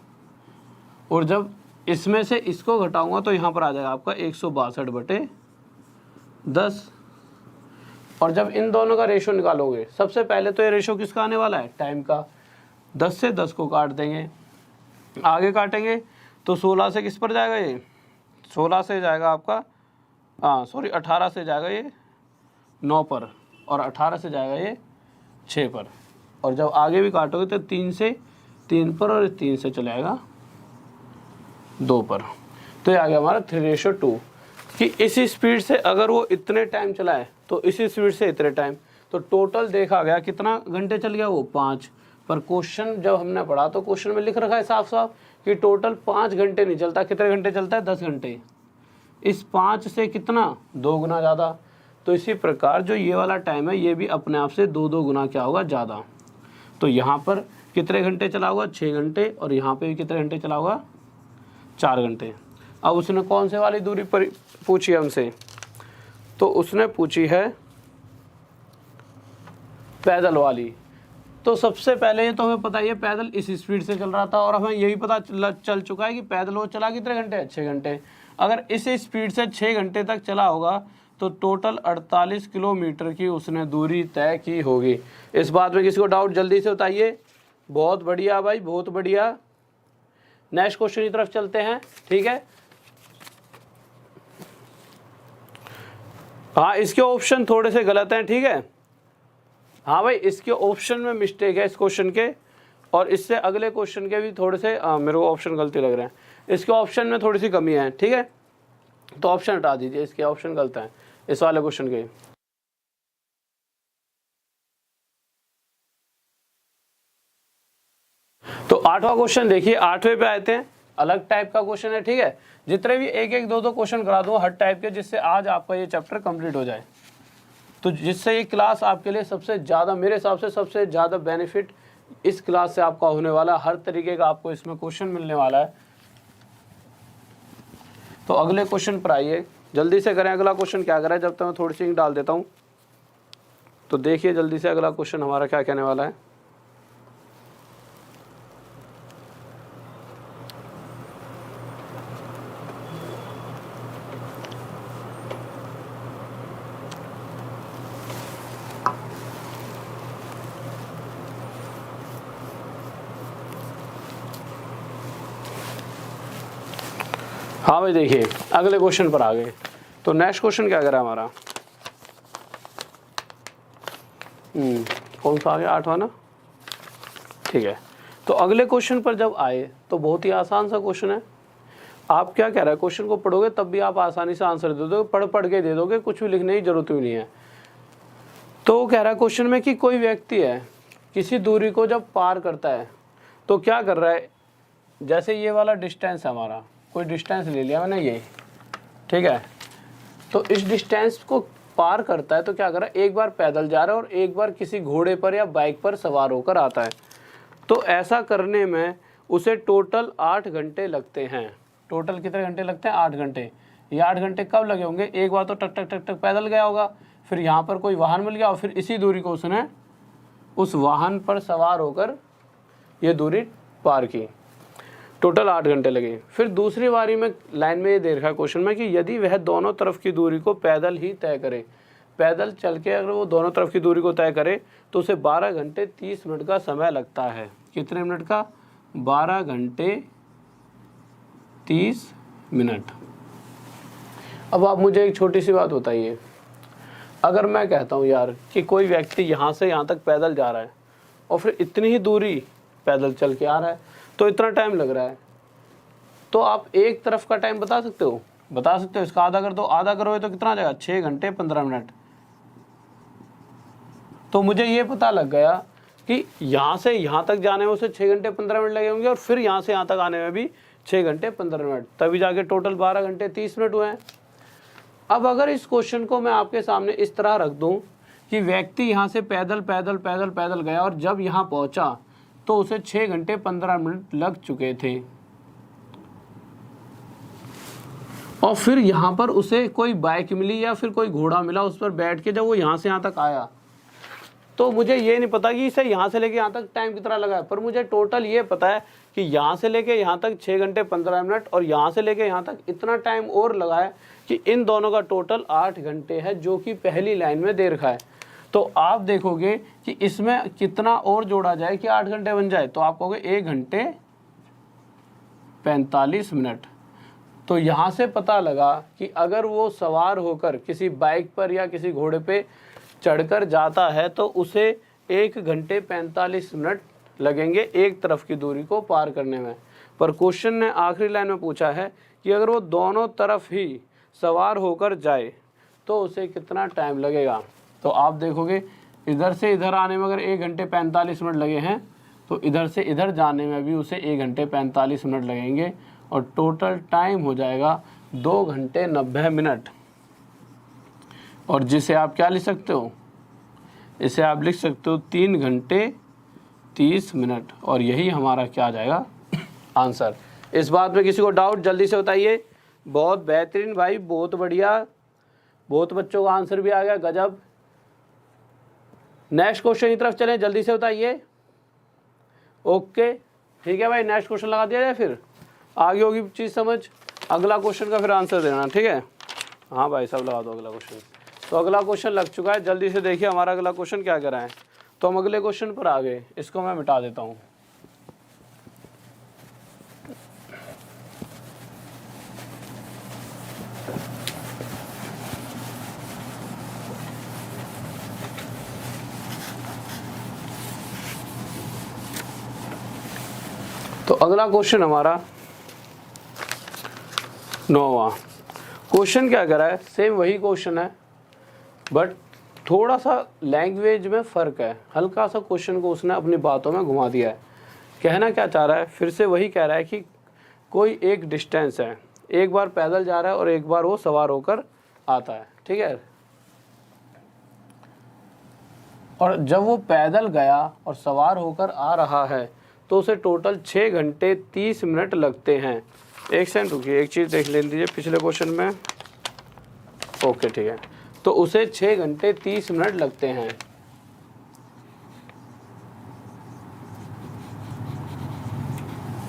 [SPEAKER 1] और जब इसमें से इसको घटाऊंगा तो यहाँ पर आ जाएगा आपका 162/10। और जब इन दोनों का रेशो निकालोगे, सबसे पहले तो ये रेशो किसका आने वाला है, टाइम का। 10 से 10 को काट देंगे, आगे काटेंगे तो 16 से किस पर जाएगा, ये 16 से जाएगा आपका 18 से जाएगा ये 9 पर, और 18 से जाएगा ये 6 पर। और जब आगे भी काटोगे तो 3 से 3 पर, और 3 से चले आएगा 2 पर। तो ये आ गया हमारा 3:2 कि इस स्पीड से अगर वो इतने टाइम चला है तो इसी स्पीड से इतने टाइम, तो टोटल देखा गया कितना घंटे चल गया, वो 5। पर क्वेश्चन जब हमने पढ़ा तो क्वेश्चन में लिख रखा है साफ साफ कि टोटल 5 घंटे नहीं चलता, कितने घंटे चलता है, 10 घंटे। इस 5 से कितना, 2 गुना ज़्यादा। तो इसी प्रकार जो ये वाला टाइम है ये भी अपने आप से 2 गुना क्या होगा, ज़्यादा। तो यहाँ पर कितने घंटे चला होगा, 6 घंटे, और यहाँ पे भी कितने घंटे चला होगा, 4 घंटे। अब उसने कौन से वाली दूरी पर पूछी है हमसे, तो उसने पूछी है पैदल वाली। तो सबसे पहले ये तो हमें पता ही है पैदल इस स्पीड से चल रहा था, और हमें यही पता चल चुका है कि पैदल वो चला कितने घंटे, 6 घंटे। अगर इस स्पीड से 6 घंटे तक चला होगा तो टोटल 48 किलोमीटर की उसने दूरी तय की होगी। इस बात में किसी को डाउट, जल्दी से बताइए। बहुत बढ़िया भाई, बहुत बढ़िया। नेक्स्ट क्वेश्चन की तरफ चलते हैं, ठीक है। हाँ, इसके ऑप्शन थोड़े से गलत हैं, ठीक है। हाँ भाई, इसके ऑप्शन में मिस्टेक है इस क्वेश्चन के, और इससे अगले क्वेश्चन के भी थोड़े से मेरे को ऑप्शन गलती लग रहे हैं। इसके ऑप्शन में थोड़ी सी कमी है, ठीक है। तो ऑप्शन हटा दीजिए, इसके ऑप्शन गलत हैं इस वाले क्वेश्चन के। तो 8वां क्वेश्चन देखिए, 8वें पे आते हैं। अलग टाइप का क्वेश्चन है, ठीक है। जितने भी एक एक दो दो क्वेश्चन करा दूँ हर टाइप के, जिससे आज आपका ये चैप्टर कंप्लीट हो जाए। तो जिससे ये क्लास आपके लिए सबसे ज़्यादा, मेरे हिसाब से सबसे ज़्यादा बेनिफिट इस क्लास से आपका होने वाला, हर तरीके का आपको इसमें क्वेश्चन मिलने वाला है। तो अगले क्वेश्चन पर आइए, जल्दी से करें। अगला क्वेश्चन क्या करा है, जब तक मैं थोड़ी सी इंक डाल देता हूँ। तो देखिए जल्दी से अगला क्वेश्चन हमारा क्या कहने वाला है। हाँ भाई देखिए अगले क्वेश्चन पर आ गए। तो नेक्स्ट क्वेश्चन क्या करा हमारा, कौन सा आ गया, 8वां ना, ठीक है। तो अगले क्वेश्चन पर जब आए तो बहुत ही आसान सा क्वेश्चन है। आप क्या कह रहा है, क्वेश्चन को पढ़ोगे तब भी आप आसानी से आंसर दे दोगे, पढ़ के दे दोगे, कुछ भी लिखने की जरूरत भी नहीं है। तो वो कह रहा है क्वेश्चन में कि कोई व्यक्ति है किसी दूरी को जब पार करता है तो क्या कर रहा है, जैसे ये वाला डिस्टेंस है हमारा, कोई डिस्टेंस ले लिया मैंने ये, ठीक है। तो इस डिस्टेंस को पार करता है तो क्या कर रहा है, एक बार पैदल जा रहा है और एक बार किसी घोड़े पर या बाइक पर सवार होकर आता है। तो ऐसा करने में उसे टोटल 8 घंटे लगते हैं। टोटल कितने घंटे लगते हैं, 8 घंटे। ये 8 घंटे कब लगे होंगे, एक बार तो टक टक टक टक पैदल गया होगा, फिर यहाँ पर कोई वाहन मिल गया और फिर इसी दूरी को उसने उस वाहन पर सवार होकर ये दूरी पार की, टोटल 8 घंटे लगे। फिर दूसरी बारी में लाइन में ये दे रखा है क्वेश्चन में कि यदि वह दोनों तरफ की दूरी को पैदल ही तय करे, पैदल चल के अगर वो दोनों तरफ की दूरी को तय करे तो उसे 12 घंटे 30 मिनट का समय लगता है। कितने मिनट का, 12 घंटे 30 मिनट। अब आप मुझे एक छोटी सी बात बताइए, अगर मैं कहता हूँ यार कि कोई व्यक्ति यहाँ से यहाँ तक पैदल जा रहा है और फिर इतनी ही दूरी पैदल चल के आ रहा है तो इतना टाइम लग रहा है, तो आप एक तरफ का टाइम बता सकते हो, बता सकते हो। इसका आधा कर दो, आधा करोगे तो कितना आ जाएगा, 6 घंटे 15 मिनट। तो मुझे ये पता लग गया कि यहाँ से यहाँ तक जाने में उसे 6 घंटे 15 मिनट लगे होंगे और फिर यहाँ से यहाँ तक आने में भी 6 घंटे 15 मिनट, तभी जाके टोटल 12 घंटे 30 मिनट हुए हैं। अब अगर इस क्वेश्चन को मैं आपके सामने इस तरह रख दूं कि व्यक्ति यहाँ से पैदल पैदल पैदल पैदल गया और जब यहाँ पहुँचा तो उसे 6 घंटे 15 मिनट लग चुके थे, और फिर यहाँ पर उसे कोई बाइक मिली या फिर कोई घोड़ा मिला, उस पर बैठ के जब वो यहाँ से यहाँ तक आया, तो मुझे ये नहीं पता कि इसे यहाँ से लेके यहाँ तक टाइम कितना लगा है, पर मुझे टोटल ये पता है कि यहाँ से लेके यहाँ तक 6 घंटे 15 मिनट और यहाँ से लेके यहाँ तक इतना टाइम और लगा है कि इन दोनों का टोटल 8 घंटे है, जो कि पहली लाइन में दे रखा है। तो आप देखोगे कि इसमें कितना और जोड़ा जाए कि 8 घंटे बन जाए, तो आप कहोगे 1 घंटे 45 मिनट। तो यहाँ से पता लगा कि अगर वो सवार होकर किसी बाइक पर या किसी घोड़े पे चढ़कर जाता है तो उसे 1 घंटे 45 मिनट लगेंगे एक तरफ की दूरी को पार करने में। पर क्वेश्चन ने आखिरी लाइन में पूछा है कि अगर वो दोनों तरफ ही सवार होकर जाए तो उसे कितना टाइम लगेगा। तो आप देखोगे इधर से इधर आने में अगर 1 घंटे 45 मिनट लगे हैं तो इधर से इधर जाने में भी उसे 1 घंटे 45 मिनट लगेंगे और टोटल टाइम हो जाएगा 2 घंटे 90 मिनट। और जिसे आप क्या लिख सकते हो, इसे आप लिख सकते हो 3 घंटे 30 मिनट, और यही हमारा क्या आ जाएगा आंसर। इस बात में किसी को डाउट जल्दी से बताइए। बहुत बेहतरीन भाई, बहुत बढ़िया, बहुत बच्चों का आंसर भी आ गया, गजब। नेक्स्ट क्वेश्चन की तरफ चलें, जल्दी से बताइए। ओके ठीक है भाई, नेक्स्ट क्वेश्चन लगा दिया जाए, फिर आगे होगी चीज़ समझ। अगला क्वेश्चन का फिर आंसर देना, ठीक है। हाँ भाई सब लगा दो अगला क्वेश्चन। तो अगला क्वेश्चन लग चुका है, जल्दी से देखिए हमारा अगला क्वेश्चन क्या कह रहा है। तो हम अगले क्वेश्चन पर आ गए, इसको मैं मिटा देता हूँ। तो अगला क्वेश्चन हमारा 9वां क्वेश्चन क्या कर रहा है, सेम वही क्वेश्चन है बट थोड़ा सा लैंग्वेज में फ़र्क है, हल्का सा क्वेश्चन को उसने अपनी बातों में घुमा दिया है। कहना क्या चाह रहा है, फिर से वही कह रहा है कि कोई एक डिस्टेंस है, एक बार पैदल जा रहा है और एक बार वो सवार होकर आता है, ठीक है। और जब वो पैदल गया और सवार होकर आ रहा है तो उसे टोटल 6 घंटे 30 मिनट लगते हैं। एक सेकंड रुकिए, एक चीज़ देख लेने दीजिए पिछले क्वेश्चन में। ओके ठीक है, तो उसे 6 घंटे 30 मिनट लगते हैं।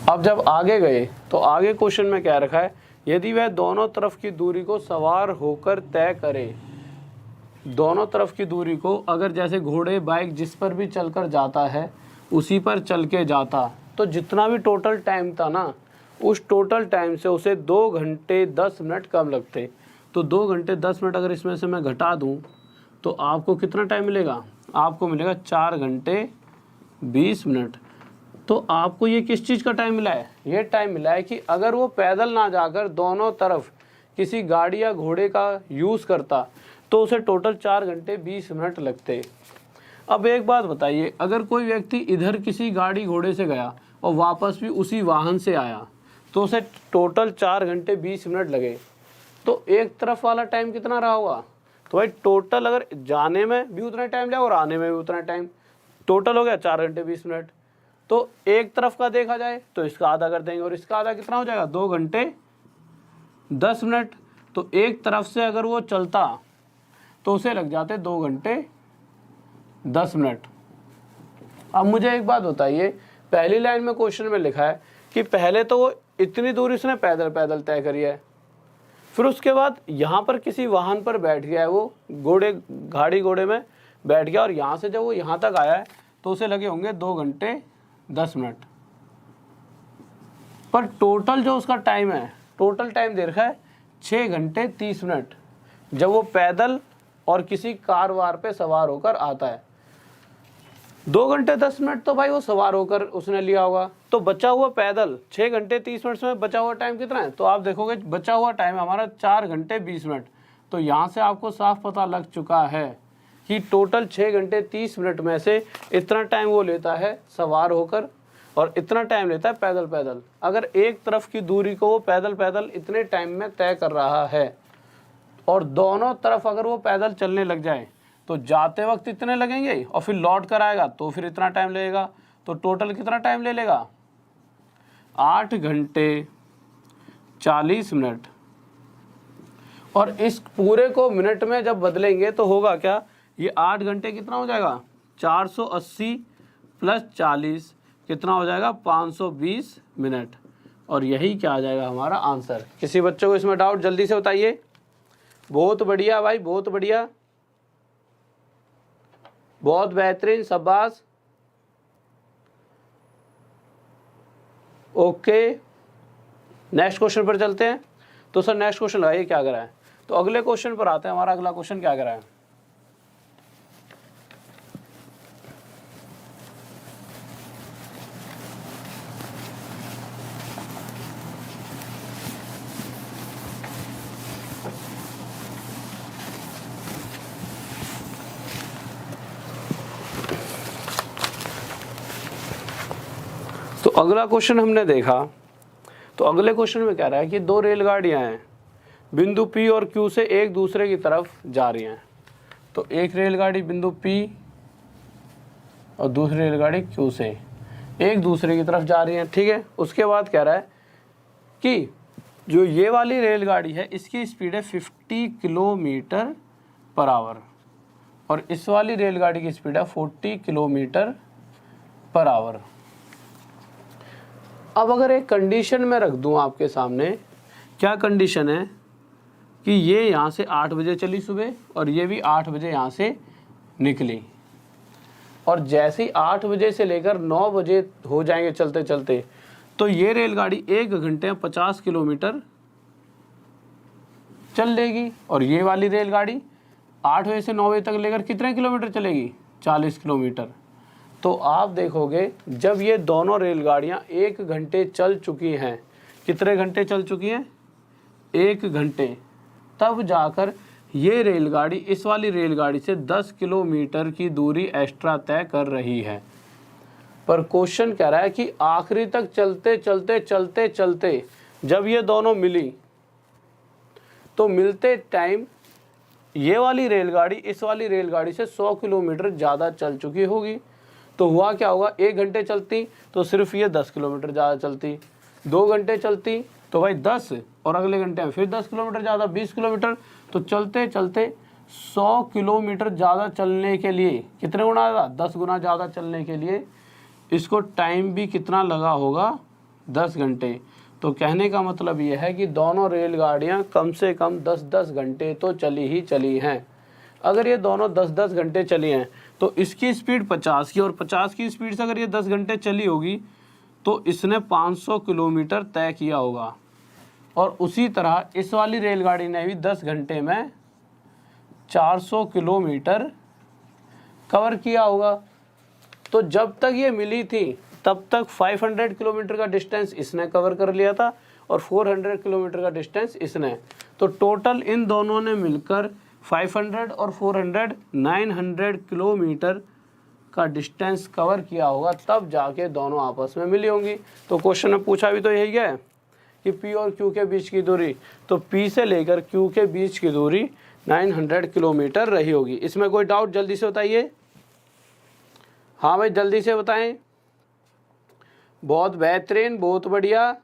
[SPEAKER 1] अब जब आगे गए तो आगे क्वेश्चन में क्या रखा है, यदि वह दोनों तरफ की दूरी को सवार होकर तय करे, दोनों तरफ की दूरी को अगर जैसे घोड़े बाइक जिस पर भी चलकर जाता है उसी पर चल के जाता, तो जितना भी टोटल टाइम था ना उस टोटल टाइम से उसे 2 घंटे 10 मिनट कम लगते। तो 2 घंटे 10 मिनट अगर इसमें से मैं घटा दूं तो आपको कितना टाइम मिलेगा, आपको मिलेगा 4 घंटे 20 मिनट। तो आपको ये किस चीज़ का टाइम मिला है, ये टाइम मिला है कि अगर वो पैदल ना जाकर दोनों तरफ किसी गाड़ी या घोड़े का यूज़ करता तो उसे टोटल 4 घंटे 20 मिनट लगते। अब एक बात बताइए, अगर कोई व्यक्ति इधर किसी गाड़ी घोड़े से गया और वापस भी उसी वाहन से आया तो उसे टोटल 4 घंटे 20 मिनट लगे, तो एक तरफ वाला टाइम कितना रहा होगा। तो भाई टोटल अगर जाने में भी उतना टाइम लगा और आने में भी उतना टाइम, टोटल हो गया 4 घंटे 20 मिनट। तो एक तरफ का देखा जाए तो इसका आधा कर देंगे और इसका आधा कितना हो जाएगा, 2 घंटे 10 मिनट। तो एक तरफ से अगर वो चलता तो उसे लग जाते 2 घंटे 10 मिनट। अब मुझे एक बात बताइए, पहली लाइन में क्वेश्चन में लिखा है कि पहले तो वो इतनी दूरी उसने पैदल पैदल तय करी है, फिर उसके बाद यहाँ पर किसी वाहन पर बैठ गया है, वो गाड़ी घोड़े में बैठ गया और यहाँ से जब वो यहाँ तक आया है तो उसे लगे होंगे 2 घंटे 10 मिनट। पर टोटल जो उसका टाइम है, टोटल टाइम दे रखा है 6 घंटे 30 मिनट जब वो पैदल और किसी कार वार पे सवार होकर आता है। 2 घंटे 10 मिनट तो भाई वो सवार होकर उसने लिया होगा, तो बचा हुआ पैदल 6 घंटे 30 मिनट में बचा हुआ टाइम कितना है, तो आप देखोगे बचा हुआ टाइम हमारा 4 घंटे 20 मिनट। तो यहाँ से आपको साफ पता लग चुका है कि टोटल 6 घंटे 30 मिनट में से इतना टाइम वो लेता है सवार होकर और इतना टाइम लेता है पैदल पैदल। अगर एक तरफ की दूरी को वो पैदल पैदल इतने टाइम में तय कर रहा है और दोनों तरफ अगर वो पैदल चलने लग जाए तो जाते वक्त इतने लगेंगे और फिर लौट कर आएगा तो फिर इतना टाइम लगेगा। तो टोटल कितना टाइम ले लेगा, 8 घंटे 40 मिनट। और इस पूरे को मिनट में जब बदलेंगे तो होगा क्या, ये 8 घंटे कितना हो जाएगा, 480 प्लस 40 कितना हो जाएगा, 520 मिनट। और यही क्या आ जाएगा हमारा आंसर। किसी बच्चे को इसमें डाउट जल्दी से बताइए। बहुत बढ़िया भाई, बहुत बढ़िया, बहुत बेहतरीन, शाबाश। ओके, नेक्स्ट क्वेश्चन पर चलते हैं। तो सर नेक्स्ट क्वेश्चन लगाइए क्या करा है। तो अगले क्वेश्चन पर आते हैं। हमारा अगला क्वेश्चन क्या करा है, तो अगला क्वेश्चन हमने देखा। तो अगले क्वेश्चन में कह रहा है कि 2 रेलगाड़ियां हैं, बिंदु P और Q से एक दूसरे की तरफ जा रही हैं। तो एक रेलगाड़ी बिंदु P और दूसरी रेलगाड़ी Q से एक दूसरे की तरफ जा रही हैं, ठीक है। उसके बाद कह रहा है कि जो ये वाली रेलगाड़ी है इसकी स्पीड है 50 किलोमीटर पर आवर और इस वाली रेलगाड़ी की स्पीड है 40 किलोमीटर पर आवर। अब अगर एक कंडीशन में रख दूं आपके सामने, क्या कंडीशन है कि ये यहाँ से 8 बजे चली सुबह और ये भी 8 बजे यहाँ से निकली, और जैसे ही 8 बजे से लेकर 9 बजे हो जाएंगे चलते चलते, तो ये रेलगाड़ी 1 घंटे में 50 किलोमीटर चल लेगी और ये वाली रेलगाड़ी 8 बजे से 9 बजे तक लेकर कितने किलोमीटर चलेगी, 40 किलोमीटर। तो आप देखोगे जब ये दोनों रेलगाड़ियां 1 घंटे चल चुकी हैं, कितने घंटे चल चुकी हैं, 1 घंटे, तब जाकर ये रेलगाड़ी इस वाली रेलगाड़ी से 10 किलोमीटर की दूरी एक्स्ट्रा तय कर रही है। पर क्वेश्चन कह रहा है कि आखिरी तक चलते चलते चलते चलते जब ये दोनों मिली तो मिलते टाइम ये वाली रेलगाड़ी इस वाली रेलगाड़ी से 100 किलोमीटर ज़्यादा चल चुकी होगी। तो हुआ क्या होगा, 1 घंटे चलती तो सिर्फ ये 10 किलोमीटर ज़्यादा चलती, 2 घंटे चलती तो भाई 10 और अगले घंटे में फिर 10 किलोमीटर ज़्यादा, 20 किलोमीटर। तो चलते चलते 100 किलोमीटर ज़्यादा चलने के लिए कितने गुना ज़्यादा, 10 गुना ज़्यादा चलने के लिए इसको टाइम भी कितना लगा होगा, 10 घंटे। तो कहने का मतलब ये है कि दोनों रेलगाड़ियाँ कम से कम 10-10 घंटे तो चली ही चली हैं। अगर ये दोनों 10-10 घंटे चली हैं तो इसकी स्पीड 50 की और 50 की स्पीड से अगर ये 10 घंटे चली होगी तो इसने 500 किलोमीटर तय किया होगा। और उसी तरह इस वाली रेलगाड़ी ने भी 10 घंटे में 400 किलोमीटर कवर किया होगा। तो जब तक ये मिली थी तब तक 500 किलोमीटर का डिस्टेंस इसने कवर कर लिया था और 400 किलोमीटर का डिस्टेंस इसने। तो टोटल इन दोनों ने मिलकर 500 और 400 900 किलोमीटर का डिस्टेंस कवर किया होगा, तब जाके दोनों आपस में मिली होंगी। तो क्वेश्चन में पूछा भी तो यही है कि P और Q के बीच की दूरी, तो P से लेकर Q के बीच की दूरी 900 किलोमीटर रही होगी। इसमें कोई डाउट जल्दी से बताइए। हाँ भाई जल्दी से बताएं। बहुत बेहतरीन, बहुत बढ़िया,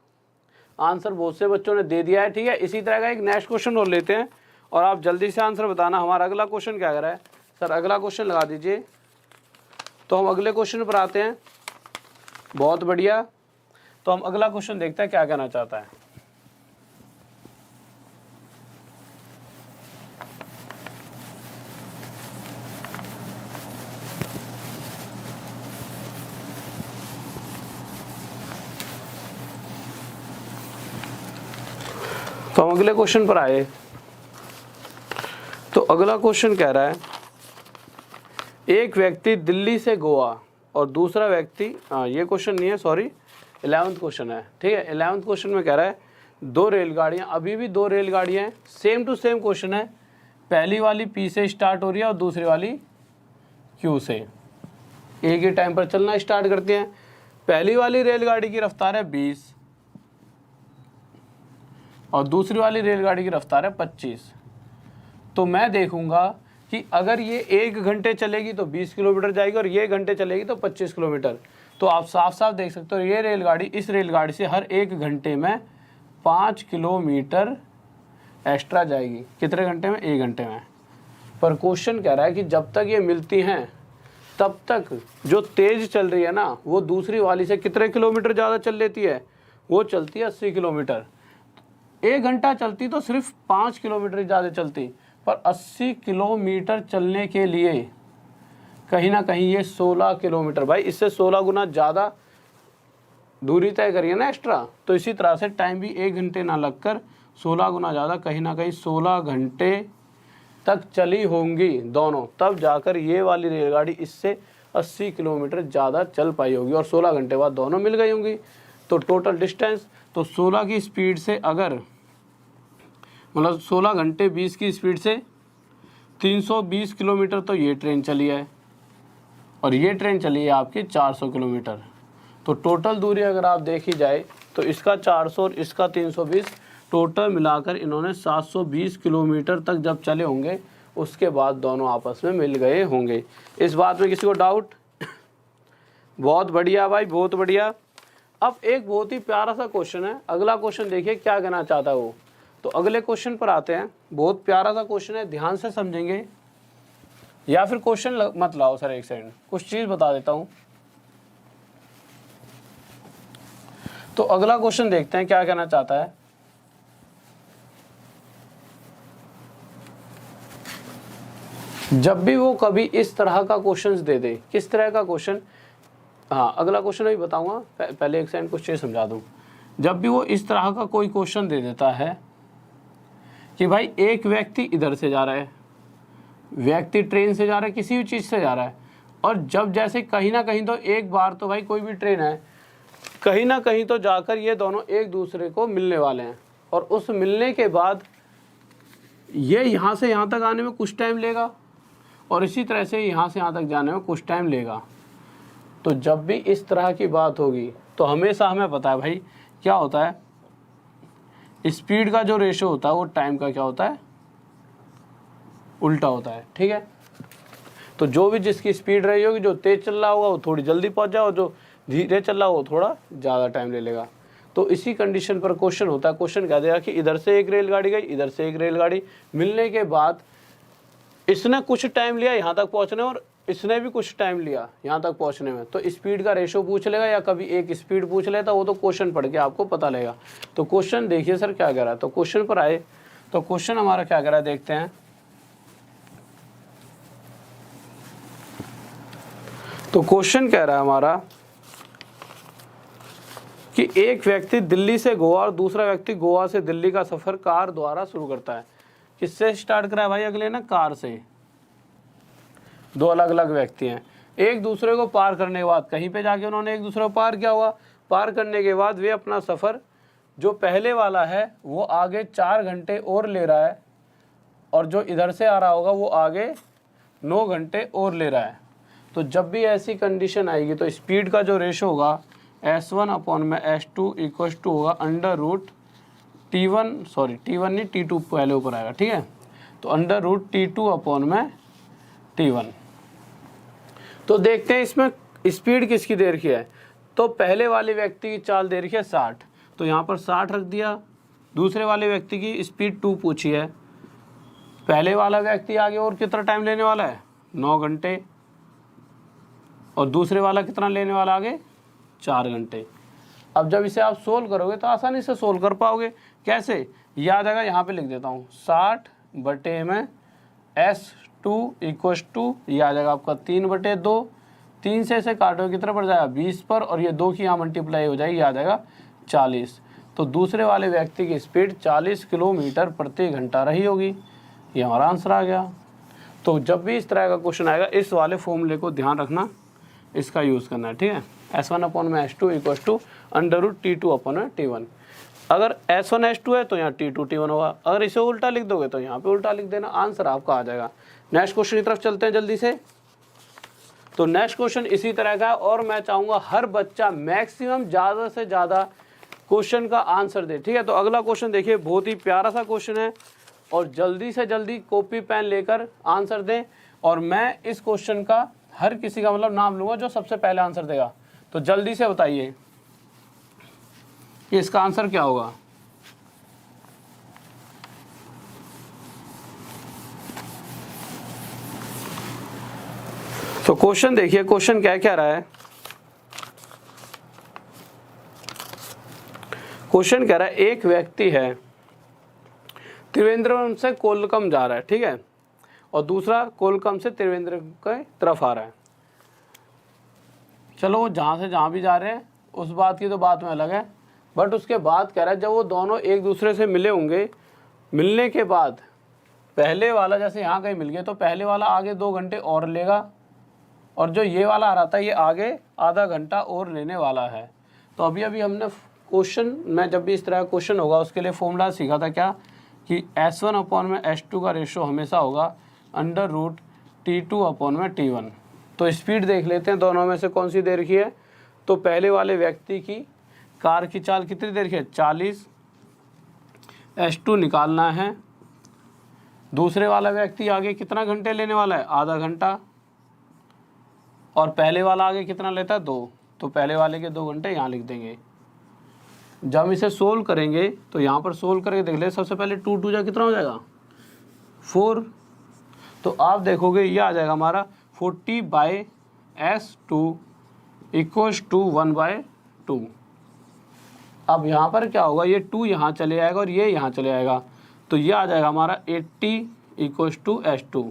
[SPEAKER 1] आंसर बहुत से बच्चों ने दे दिया है। ठीक है, इसी तरह का एक नेक्स्ट क्वेश्चन और लेते हैं और आप जल्दी से आंसर बताना। हमारा अगला क्वेश्चन क्या कर रहा है सर? अगला क्वेश्चन लगा दीजिए। तो हम अगले क्वेश्चन पर आते हैं। बहुत बढ़िया, तो हम अगला क्वेश्चन देखते हैं क्या कहना चाहता है। तो हम अगले क्वेश्चन पर आए। तो अगला क्वेश्चन कह रहा है, एक व्यक्ति दिल्ली से गोवा और दूसरा व्यक्ति, ये क्वेश्चन नहीं है, सॉरी 11th क्वेश्चन है। ठीक है, 11th क्वेश्चन में कह रहा है दो रेलगाड़ियाँ, अभी भी दो रेलगाड़ियाँ हैं, सेम टू सेम क्वेश्चन है। पहली वाली P से स्टार्ट हो रही है और दूसरी वाली Q से। एक ही टाइम पर चलना स्टार्ट करते हैं। पहली वाली रेलगाड़ी की रफ्तार है 20 और दूसरी वाली रेलगाड़ी की रफ्तार है 25। तो मैं देखूंगा कि अगर ये 1 घंटे चलेगी तो 20 किलोमीटर जाएगी और ये घंटे चलेगी तो 25 किलोमीटर। तो आप साफ साफ देख सकते हो ये रेलगाड़ी इस रेलगाड़ी से हर 1 घंटे में 5 किलोमीटर एक्स्ट्रा जाएगी। कितने घंटे में? 1 घंटे में। पर क्वेश्चन कह रहा है कि जब तक ये मिलती हैं तब तक जो तेज़ चल रही है ना वो दूसरी वाली से कितने किलोमीटर ज़्यादा चल लेती है? वो चलती है 80 किलोमीटर। 1 घंटा चलती तो सिर्फ 5 किलोमीटर ज़्यादा चलती, पर 80 किलोमीटर चलने के लिए कहीं ना कहीं ये 16 किलोमीटर, भाई इससे 16 गुना ज़्यादा दूरी तय करिए ना एक्स्ट्रा। तो इसी तरह से टाइम भी 1 घंटे ना लगकर 16 गुना ज़्यादा, कहीं ना कहीं 16 घंटे तक चली होंगी दोनों, तब जाकर ये वाली रेलगाड़ी इससे 80 किलोमीटर ज़्यादा चल पाई होगी और 16 घंटे बाद दोनों मिल गई होंगी। तो टोटल डिस्टेंस, तो 16 की स्पीड से अगर मतलब 16 घंटे 20 की स्पीड से 320 किलोमीटर तो ये ट्रेन चली है और ये ट्रेन चली है आपकी 400 किलोमीटर। तो टोटल दूरी अगर आप देखी जाए तो इसका 400 और इसका 320, टोटल मिलाकर इन्होंने 720 किलोमीटर तक जब चले होंगे उसके बाद दोनों आपस में मिल गए होंगे। इस बात में किसी को डाउट? बहुत बढ़िया भाई, बहुत बढ़िया। अब एक बहुत ही प्यारा सा क्वेश्चन है, अगला क्वेश्चन देखिए क्या कहना चाहता है वो। तो अगले क्वेश्चन पर आते हैं। बहुत प्यारा सा क्वेश्चन है, ध्यान से समझेंगे, या फिर क्वेश्चन मत लाओ सर, एक सेकंड कुछ चीज बता देता हूं। तो अगला क्वेश्चन देखते हैं क्या कहना चाहता है। जब भी वो कभी इस तरह का क्वेश्चन दे दे, किस तरह का क्वेश्चन? हाँ अगला क्वेश्चन भी बताऊंगा, पहले एक सेकंड कुछ चीज समझा दूं। जब भी वो इस तरह का कोई क्वेश्चन दे देता है कि भाई एक व्यक्ति इधर से जा रहा है, व्यक्ति ट्रेन से जा रहा है, किसी भी चीज़ से जा रहा है, और जब जैसे कहीं ना कहीं तो एक बार तो भाई कोई भी ट्रेन है, कहीं ना कहीं तो जाकर ये दोनों एक दूसरे को मिलने वाले हैं और उस मिलने के बाद ये यहाँ से यहाँ तक आने में कुछ टाइम लेगा और इसी तरह से यहाँ से यहाँ तक जाने में कुछ टाइम लेगा। तो जब भी इस तरह की बात होगी तो हमेशा हमें पता है भाई क्या होता है, स्पीड का जो रेशो होता है वो टाइम का क्या होता है? उल्टा होता है। ठीक है, तो जो भी जिसकी स्पीड रही होगी, जो तेज चल रहा होगा वो थोड़ी जल्दी पहुंच जाए और जो धीरे चल रहा हो वो थोड़ा ज़्यादा टाइम ले लेगा। तो इसी कंडीशन पर क्वेश्चन होता है। क्वेश्चन कह देगा कि इधर से एक रेलगाड़ी गई, इधर से एक रेलगाड़ी, मिलने के बाद इसने कुछ टाइम लिया यहाँ तक पहुँचने और इसने भी कुछ टाइम लिया यहाँ तक पहुँचने में, तो स्पीड का रेशो पूछ लेगा या कभी एक स्पीड पूछ लेता, वो तो क्वेश्चन पढ़ के आपको पता लगेगा। तो क्वेश्चन देखिए सर क्या कह रहा है। तो क्वेश्चन पर आए तो क्वेश्चन हमारा क्या कह रहा है देखते हैं। तो क्वेश्चन कह रहा है हमारा कि एक व्यक्ति दिल्ली से गोवा और दूसरा व्यक्ति गोवा से दिल्ली का सफ़र कार द्वारा शुरू करता है। किससे स्टार्ट करा है भाई? अगले ना कार से। दो अलग अलग व्यक्ति हैं, एक दूसरे को पार करने के बाद कहीं पे जाके उन्होंने एक दूसरे को पार किया हुआ। पार करने के बाद वे अपना सफ़र, जो पहले वाला है वो आगे 4 घंटे और ले रहा है और जो इधर से आ रहा होगा वो आगे 9 घंटे और ले रहा है। तो जब भी ऐसी कंडीशन आएगी तो स्पीड का जो रेशो होगा S1 अपॉन में S2 इक्वल टू होगा अंडर रूट T1 नहीं T2 पहले ऊपर आएगा, ठीक है। तो अंडर रूट T2 अपॉन में T1। तो देखते हैं इसमें स्पीड किसकी दे रखी है। तो पहले वाले व्यक्ति की चाल दे रखी है 60, तो यहाँ पर 60 रख दिया। दूसरे वाले व्यक्ति की स्पीड 2 पूछी है। पहले वाला व्यक्ति आगे और कितना टाइम लेने वाला है? 9 घंटे। और दूसरे वाला कितना लेने वाला आगे? 4 घंटे। अब जब इसे आप सोल्व करोगे तो आसानी से सोल्व कर पाओगे। कैसे? याद आएगा, यहाँ पे लिख देता हूँ 60 बटे में S2 इक्व टू, ये आ जाएगा आपका 3/2। 3 से इसे काटोगे कितना पड़ जाएगा? 20 पर, और ये 2 की यहाँ मल्टीप्लाई हो जाएगी, ये आ जाएगा 40। तो दूसरे वाले व्यक्ति की स्पीड 40 किलोमीटर प्रति घंटा रही होगी। ये हमारा आंसर आ गया। तो जब भी इस तरह का क्वेश्चन आएगा इस वाले फॉर्मूले को ध्यान रखना, इसका यूज़ करना है, ठीक है। S1 अपॉन में S2 equal to under root T2 upon में T1। अगर S1 S2 है तो यहाँ T2 T1 होगा। अगर इसे उल्टा लिख दोगे तो यहाँ पे उल्टा लिख देना, आंसर आपका आ जाएगा। नेक्स्ट क्वेश्चन की तरफ चलते हैं जल्दी से। तो नेक्स्ट क्वेश्चन इसी तरह का है और मैं चाहूँगा हर बच्चा मैक्सिमम ज़्यादा से ज़्यादा क्वेश्चन का आंसर दे, ठीक है। तो अगला क्वेश्चन देखिए, बहुत ही प्यारा सा क्वेश्चन है और जल्दी से जल्दी कॉपी पेन लेकर आंसर दें। और मैं इस क्वेश्चन का हर किसी का मतलब नाम लूँगा जो सबसे पहले आंसर देगा। तो जल्दी से बताइए कि इसका आंसर क्या होगा। तो क्वेश्चन देखिए, क्वेश्चन क्या कह रहा है। क्वेश्चन कह रहा है एक व्यक्ति है त्रिवेंद्रम से कोलकम जा रहा है, ठीक है, और दूसरा कोलकम से त्रिवेंद्रम की तरफ आ रहा है। चलो जहाँ से जहाँ भी जा रहे हैं उस बात की तो बात में अलग है, बट उसके बाद कह रहा है जब वो दोनों एक दूसरे से मिले होंगे, मिलने के बाद पहले वाला जैसे यहाँ कहीं मिल गया तो पहले वाला आगे 2 घंटे और लेगा और जो ये वाला आ रहा था ये आगे आधा घंटा और लेने वाला है। तो अभी अभी हमने क्वेश्चन में जब भी इस तरह का क्वेश्चन होगा उसके लिए फॉर्मूला सीखा था क्या, कि S1 अपॉन में S2 का रेशो हमेशा होगा अंडर रूट T2 अपॉन में T1। तो स्पीड देख लेते हैं दोनों में से कौन सी दे रखी है। तो पहले वाले व्यक्ति की कार की चाल कितनी देर की है? 40। S2 निकालना है। दूसरे वाला व्यक्ति आगे कितना घंटे लेने वाला है? आधा घंटा। और पहले वाला आगे कितना लेता है? 2। तो पहले वाले के 2 घंटे यहाँ लिख देंगे। जब हम इसे सोल्व करेंगे तो यहाँ पर सोल्व करके देख ले, सबसे पहले 2 2 जा कितना हो जाएगा? 4। तो आप देखोगे ये आ जाएगा हमारा 40/S2 इक्वल्स टू 1/2। अब यहाँ पर क्या होगा, ये 2 यहाँ चले जाएगा और ये यहाँ चले जाएगा, तो ये आ जाएगा हमारा 80 इक्वल्स टू S2।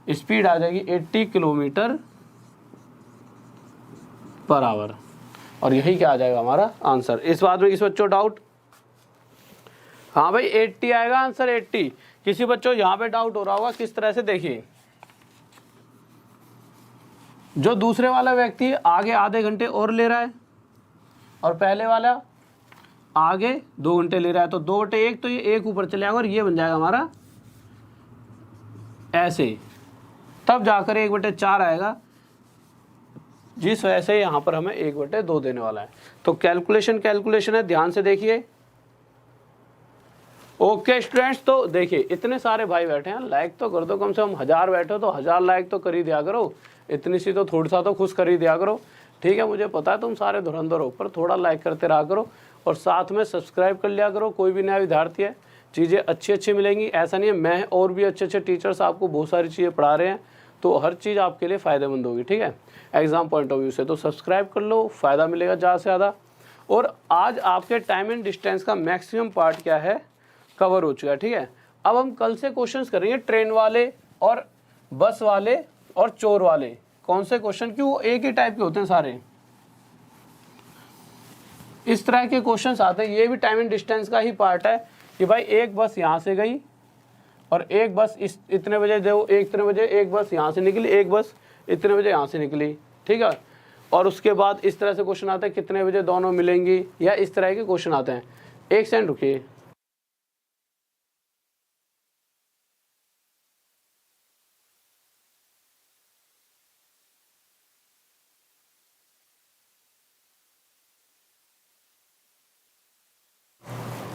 [SPEAKER 1] स्पीड आ जाएगी 80 किलोमीटर पर आवर, और यही क्या आ जाएगा हमारा आंसर। इस बात में किसी बच्चों डाउट? हाँ भाई 80 आएगा आंसर, 80। किसी बच्चों यहाँ पे डाउट हो रहा होगा, किस तरह से देखिए, जो दूसरे वाला व्यक्ति आगे आधे घंटे और ले रहा है और पहले वाला आगे 2 घंटे ले रहा है, तो 2/1 तो ये 1 ऊपर चले जाएगा और ये बन जाएगा हमारा ऐसे, तब जाकर 1/4 आएगा, जिस वजह से यहाँ पर हमें 1/2 देने वाला है। तो कैलकुलेशन है, ध्यान से देखिए। ओके स्टूडेंट्स, तो देखिए इतने सारे भाई बैठे हैं, लाइक तो कर दो, कम से कम 1000 बैठे हो तो 1000 लाइक तो कर ही दिया करो। इतनी सी तो थोड़ी सा तो खुश कर ही दिया करो, ठीक है। मुझे पता है तुम सारे धुरंधर हो, पर थोड़ा लाइक करते रहा करो और साथ में सब्सक्राइब कर लिया करो। कोई भी नया विद्यार्थी है, चीज़ें अच्छी मिलेंगी, ऐसा नहीं है। मैं और भी अच्छे टीचर्स आपको बहुत सारी चीज़ें पढ़ा रहे हैं, तो हर चीज़ आपके लिए फ़ायदेमंद होगी, ठीक है, एग्ज़ाम पॉइंट ऑफ व्यू से। तो सब्सक्राइब कर लो, फ़ायदा मिलेगा ज़्यादा से ज़्यादा। और आज आपके टाइम एंड डिस्टेंस का मैक्सिमम पार्ट क्या है, कवर हो चुका है, ठीक है। अब हम कल से क्वेश्चंस करेंगे ट्रेन वाले और बस वाले और चोर वाले। कौन से क्वेश्चन, क्यों वो एक ही टाइप के होते हैं सारे, इस तरह के क्वेश्चंस आते हैं। ये भी टाइम एंड डिस्टेंस का ही पार्ट है कि भाई एक बस यहाँ से गई और एक बस इतने बजे जो इतने बजे एक बस यहाँ से निकली, एक बस इतने बजे यहाँ से निकली, ठीक है। और उसके बाद इस तरह से क्वेश्चन आता है कितने बजे दोनों मिलेंगी, या इस तरह के क्वेश्चन आते हैं। एक सेकंड रुकिए।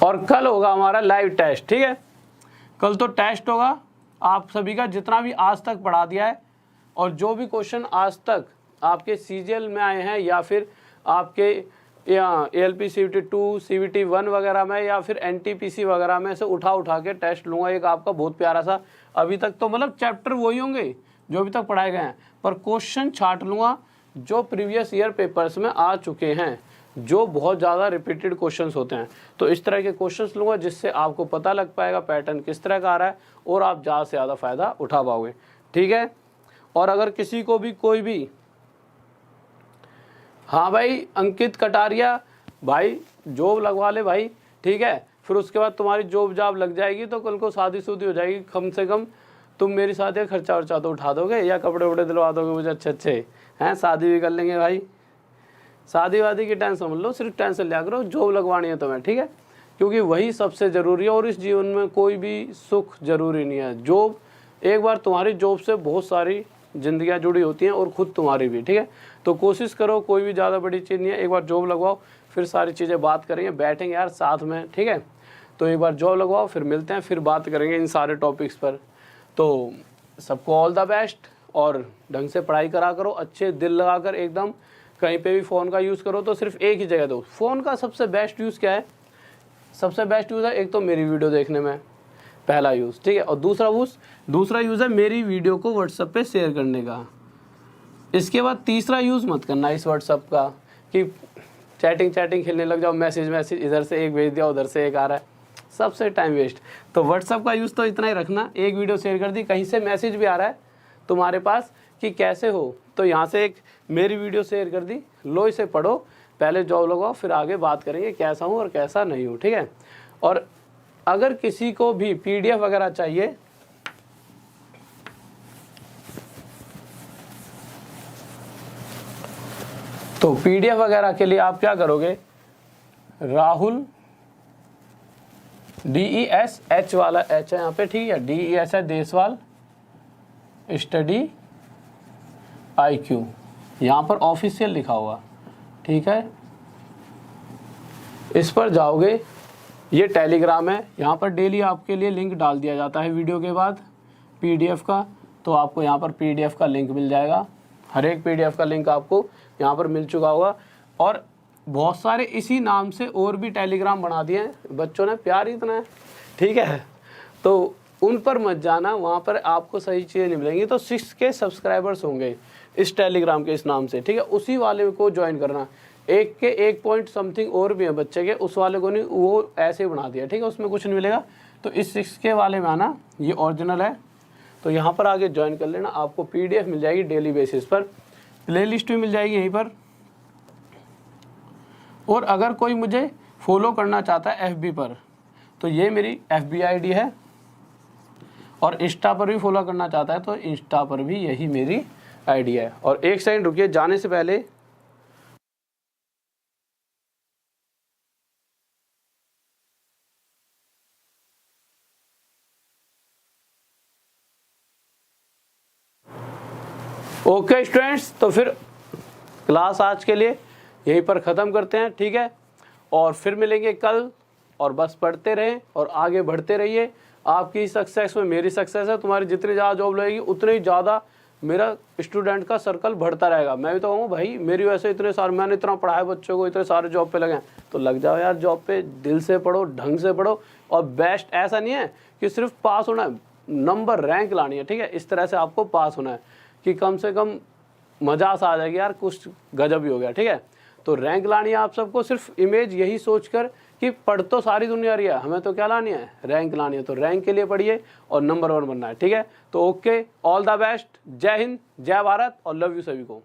[SPEAKER 1] और कल होगा हमारा लाइव टेस्ट, ठीक है। कल तो टेस्ट होगा आप सभी का, जितना भी आज तक पढ़ा दिया है और जो भी क्वेश्चन आज तक आपके सीजीएल में आए हैं या फिर आपके ALP CVT 2 CVT 1 वगैरह में या फिर NTPC वगैरह में से उठा के टेस्ट लूँगा। एक आपका बहुत प्यारा सा, अभी तक तो मतलब चैप्टर वही होंगे जो अभी तक पढ़ाए गए हैं, पर क्वेश्चन छांट लूँगा जो प्रीवियस ईयर पेपर्स में आ चुके हैं, जो बहुत ज़्यादा रिपीटेड क्वेश्चंस होते हैं। तो इस तरह के क्वेश्चंस लूँगा जिससे आपको पता लग पाएगा पैटर्न किस तरह का आ रहा है और आप ज़्यादा से ज़्यादा फ़ायदा उठा पाओगे, ठीक है। और अगर किसी को भी कोई भी, हाँ भाई अंकित कटारिया भाई जॉब लगवा ले भाई, ठीक है। फिर उसके बाद तुम्हारी जॉब लग जाएगी तो कल को शादी शुदी हो जाएगी, कम से कम तुम मेरी शादी का खर्चा वर्चा तो उठा दोगे या कपड़े वपड़े दिलवा दोगे मुझे अच्छे हैं, शादी भी कर लेंगे भाई। शादी वादी की टेंशन मत लो, सिर्फ टेंशन लिया करो जॉब लगवानी है तुम्हें, ठीक है, क्योंकि वही सबसे ज़रूरी है। और इस जीवन में कोई भी सुख ज़रूरी नहीं है। जॉब एक बार तुम्हारी जॉब से बहुत सारी ज़िंदगियाँ जुड़ी होती हैं और ख़ुद तुम्हारी भी, ठीक है। तो कोशिश करो, कोई भी ज़्यादा बड़ी चीज़ नहीं है, एक बार जॉब लगवाओ, फिर सारी चीज़ें बात करेंगे, बैठेंगे यार साथ में, ठीक है। तो एक बार जॉब लगवाओ, फिर मिलते हैं, फिर बात करेंगे इन सारे टॉपिक्स पर। तो सबको ऑल द बेस्ट और ढंग से पढ़ाई करा करो, अच्छे दिल लगा कर एकदम। कहीं पे भी फ़ोन का यूज़ करो तो सिर्फ एक ही जगह दो। फ़ोन का सबसे बेस्ट यूज़ क्या है? सबसे बेस्ट यूज़ है एक तो मेरी वीडियो देखने में, पहला यूज़, ठीक है। और दूसरा यूज़ है मेरी वीडियो को व्हाट्सएप पे शेयर करने का। इसके बाद तीसरा यूज़ मत करना इस व्हाट्सएप का कि चैटिंग खेलने लग जाओ, मैसेज इधर से एक भेज दिया उधर से एक आ रहा है, सबसे टाइम वेस्ट। तो व्हाट्सएप का यूज़ तो इतना ही रखना, एक वीडियो शेयर कर दी, कहीं से मैसेज भी आ रहा है तुम्हारे पास कि कैसे हो, तो यहाँ से एक मेरी वीडियो शेयर कर दी, लो इसे पढ़ो, पहले जॉब लगाओ, फिर आगे बात करेंगे कैसा हूँ और कैसा नहीं हूँ, ठीक है। और अगर किसी को भी PDF वगैरह चाहिए तो PDF वगैरह के लिए आप क्या करोगे, राहुल DESH वाला H है यहाँ पे, ठीक है, DES है देसवाल स्टडी IQ, यहाँ पर ऑफिशियल लिखा हुआ, ठीक है। इस पर जाओगे, ये टेलीग्राम है, यहाँ पर डेली आपके लिए लिंक डाल दिया जाता है वीडियो के बाद PDF का। तो आपको यहाँ पर PDF का लिंक मिल जाएगा, हर एक PDF का लिंक आपको यहाँ पर मिल चुका होगा। और बहुत सारे इसी नाम से और भी टेलीग्राम बना दिए हैं, बच्चों ने प्यार इतना है, ठीक है। तो उन पर मत जाना, वहाँ पर आपको सही चीज़ें नहीं मिलेंगी। तो 6K सब्सक्राइबर्स होंगे इस टेलीग्राम के इस नाम से, ठीक है, उसी वाले को ज्वाइन करना। 1 पॉइंट समथिंग और भी है बच्चे के, उस वाले को नहीं, वो ऐसे ही बना दिया, ठीक है, उसमें कुछ नहीं मिलेगा। तो इस 6K वाले में आना, ये ओरिजिनल है, तो यहाँ पर आगे ज्वाइन कर लेना, आपको PDF मिल जाएगी डेली बेसिस पर, प्लेलिस्ट भी मिल जाएगी यहीं पर। और अगर कोई मुझे फॉलो करना चाहता है FB पर, तो ये मेरी FB ID है, और इंस्टा पर भी फॉलो करना चाहता है तो इंस्टा पर भी यही मेरी ID है। और एक सेकंड रुकिए, जाने से पहले ओके स्टूडेंट्स, तो फिर क्लास आज के लिए यहीं पर ख़त्म करते हैं, ठीक है। और फिर मिलेंगे कल, और बस पढ़ते रहें और आगे बढ़ते रहिए। आपकी सक्सेस में मेरी सक्सेस है, तुम्हारी जितनी ज़्यादा जॉब लगेगी उतने ही ज़्यादा मेरा स्टूडेंट का सर्कल बढ़ता रहेगा। मैं भी तो कहूँ भाई मेरी वैसे इतने सारे, मैंने इतना पढ़ाया बच्चों को, इतने सारे जॉब पे लगे हैं, तो लग जाओ यार जॉब पे, दिल से पढ़ो, ढंग से पढ़ो। और बेस्ट ऐसा नहीं है कि सिर्फ पास होना है, नंबर रैंक लानी है, ठीक है। इस तरह से आपको पास होना है कि कम से कम मजा सा आ जाएगी यार, कुछ गजब ही हो गया, ठीक है। तो रैंक लानी है आप सबको, सिर्फ इमेज यही सोचकर कि पढ़ तो सारी दुनिया रही है, हमें तो क्या लानी है, रैंक लानी है। तो रैंक के लिए पढ़िए और नंबर 1 बनना है, ठीक है। तो ओके, ऑल द बेस्ट, जय हिंद, जय भारत और लव यू सभी को।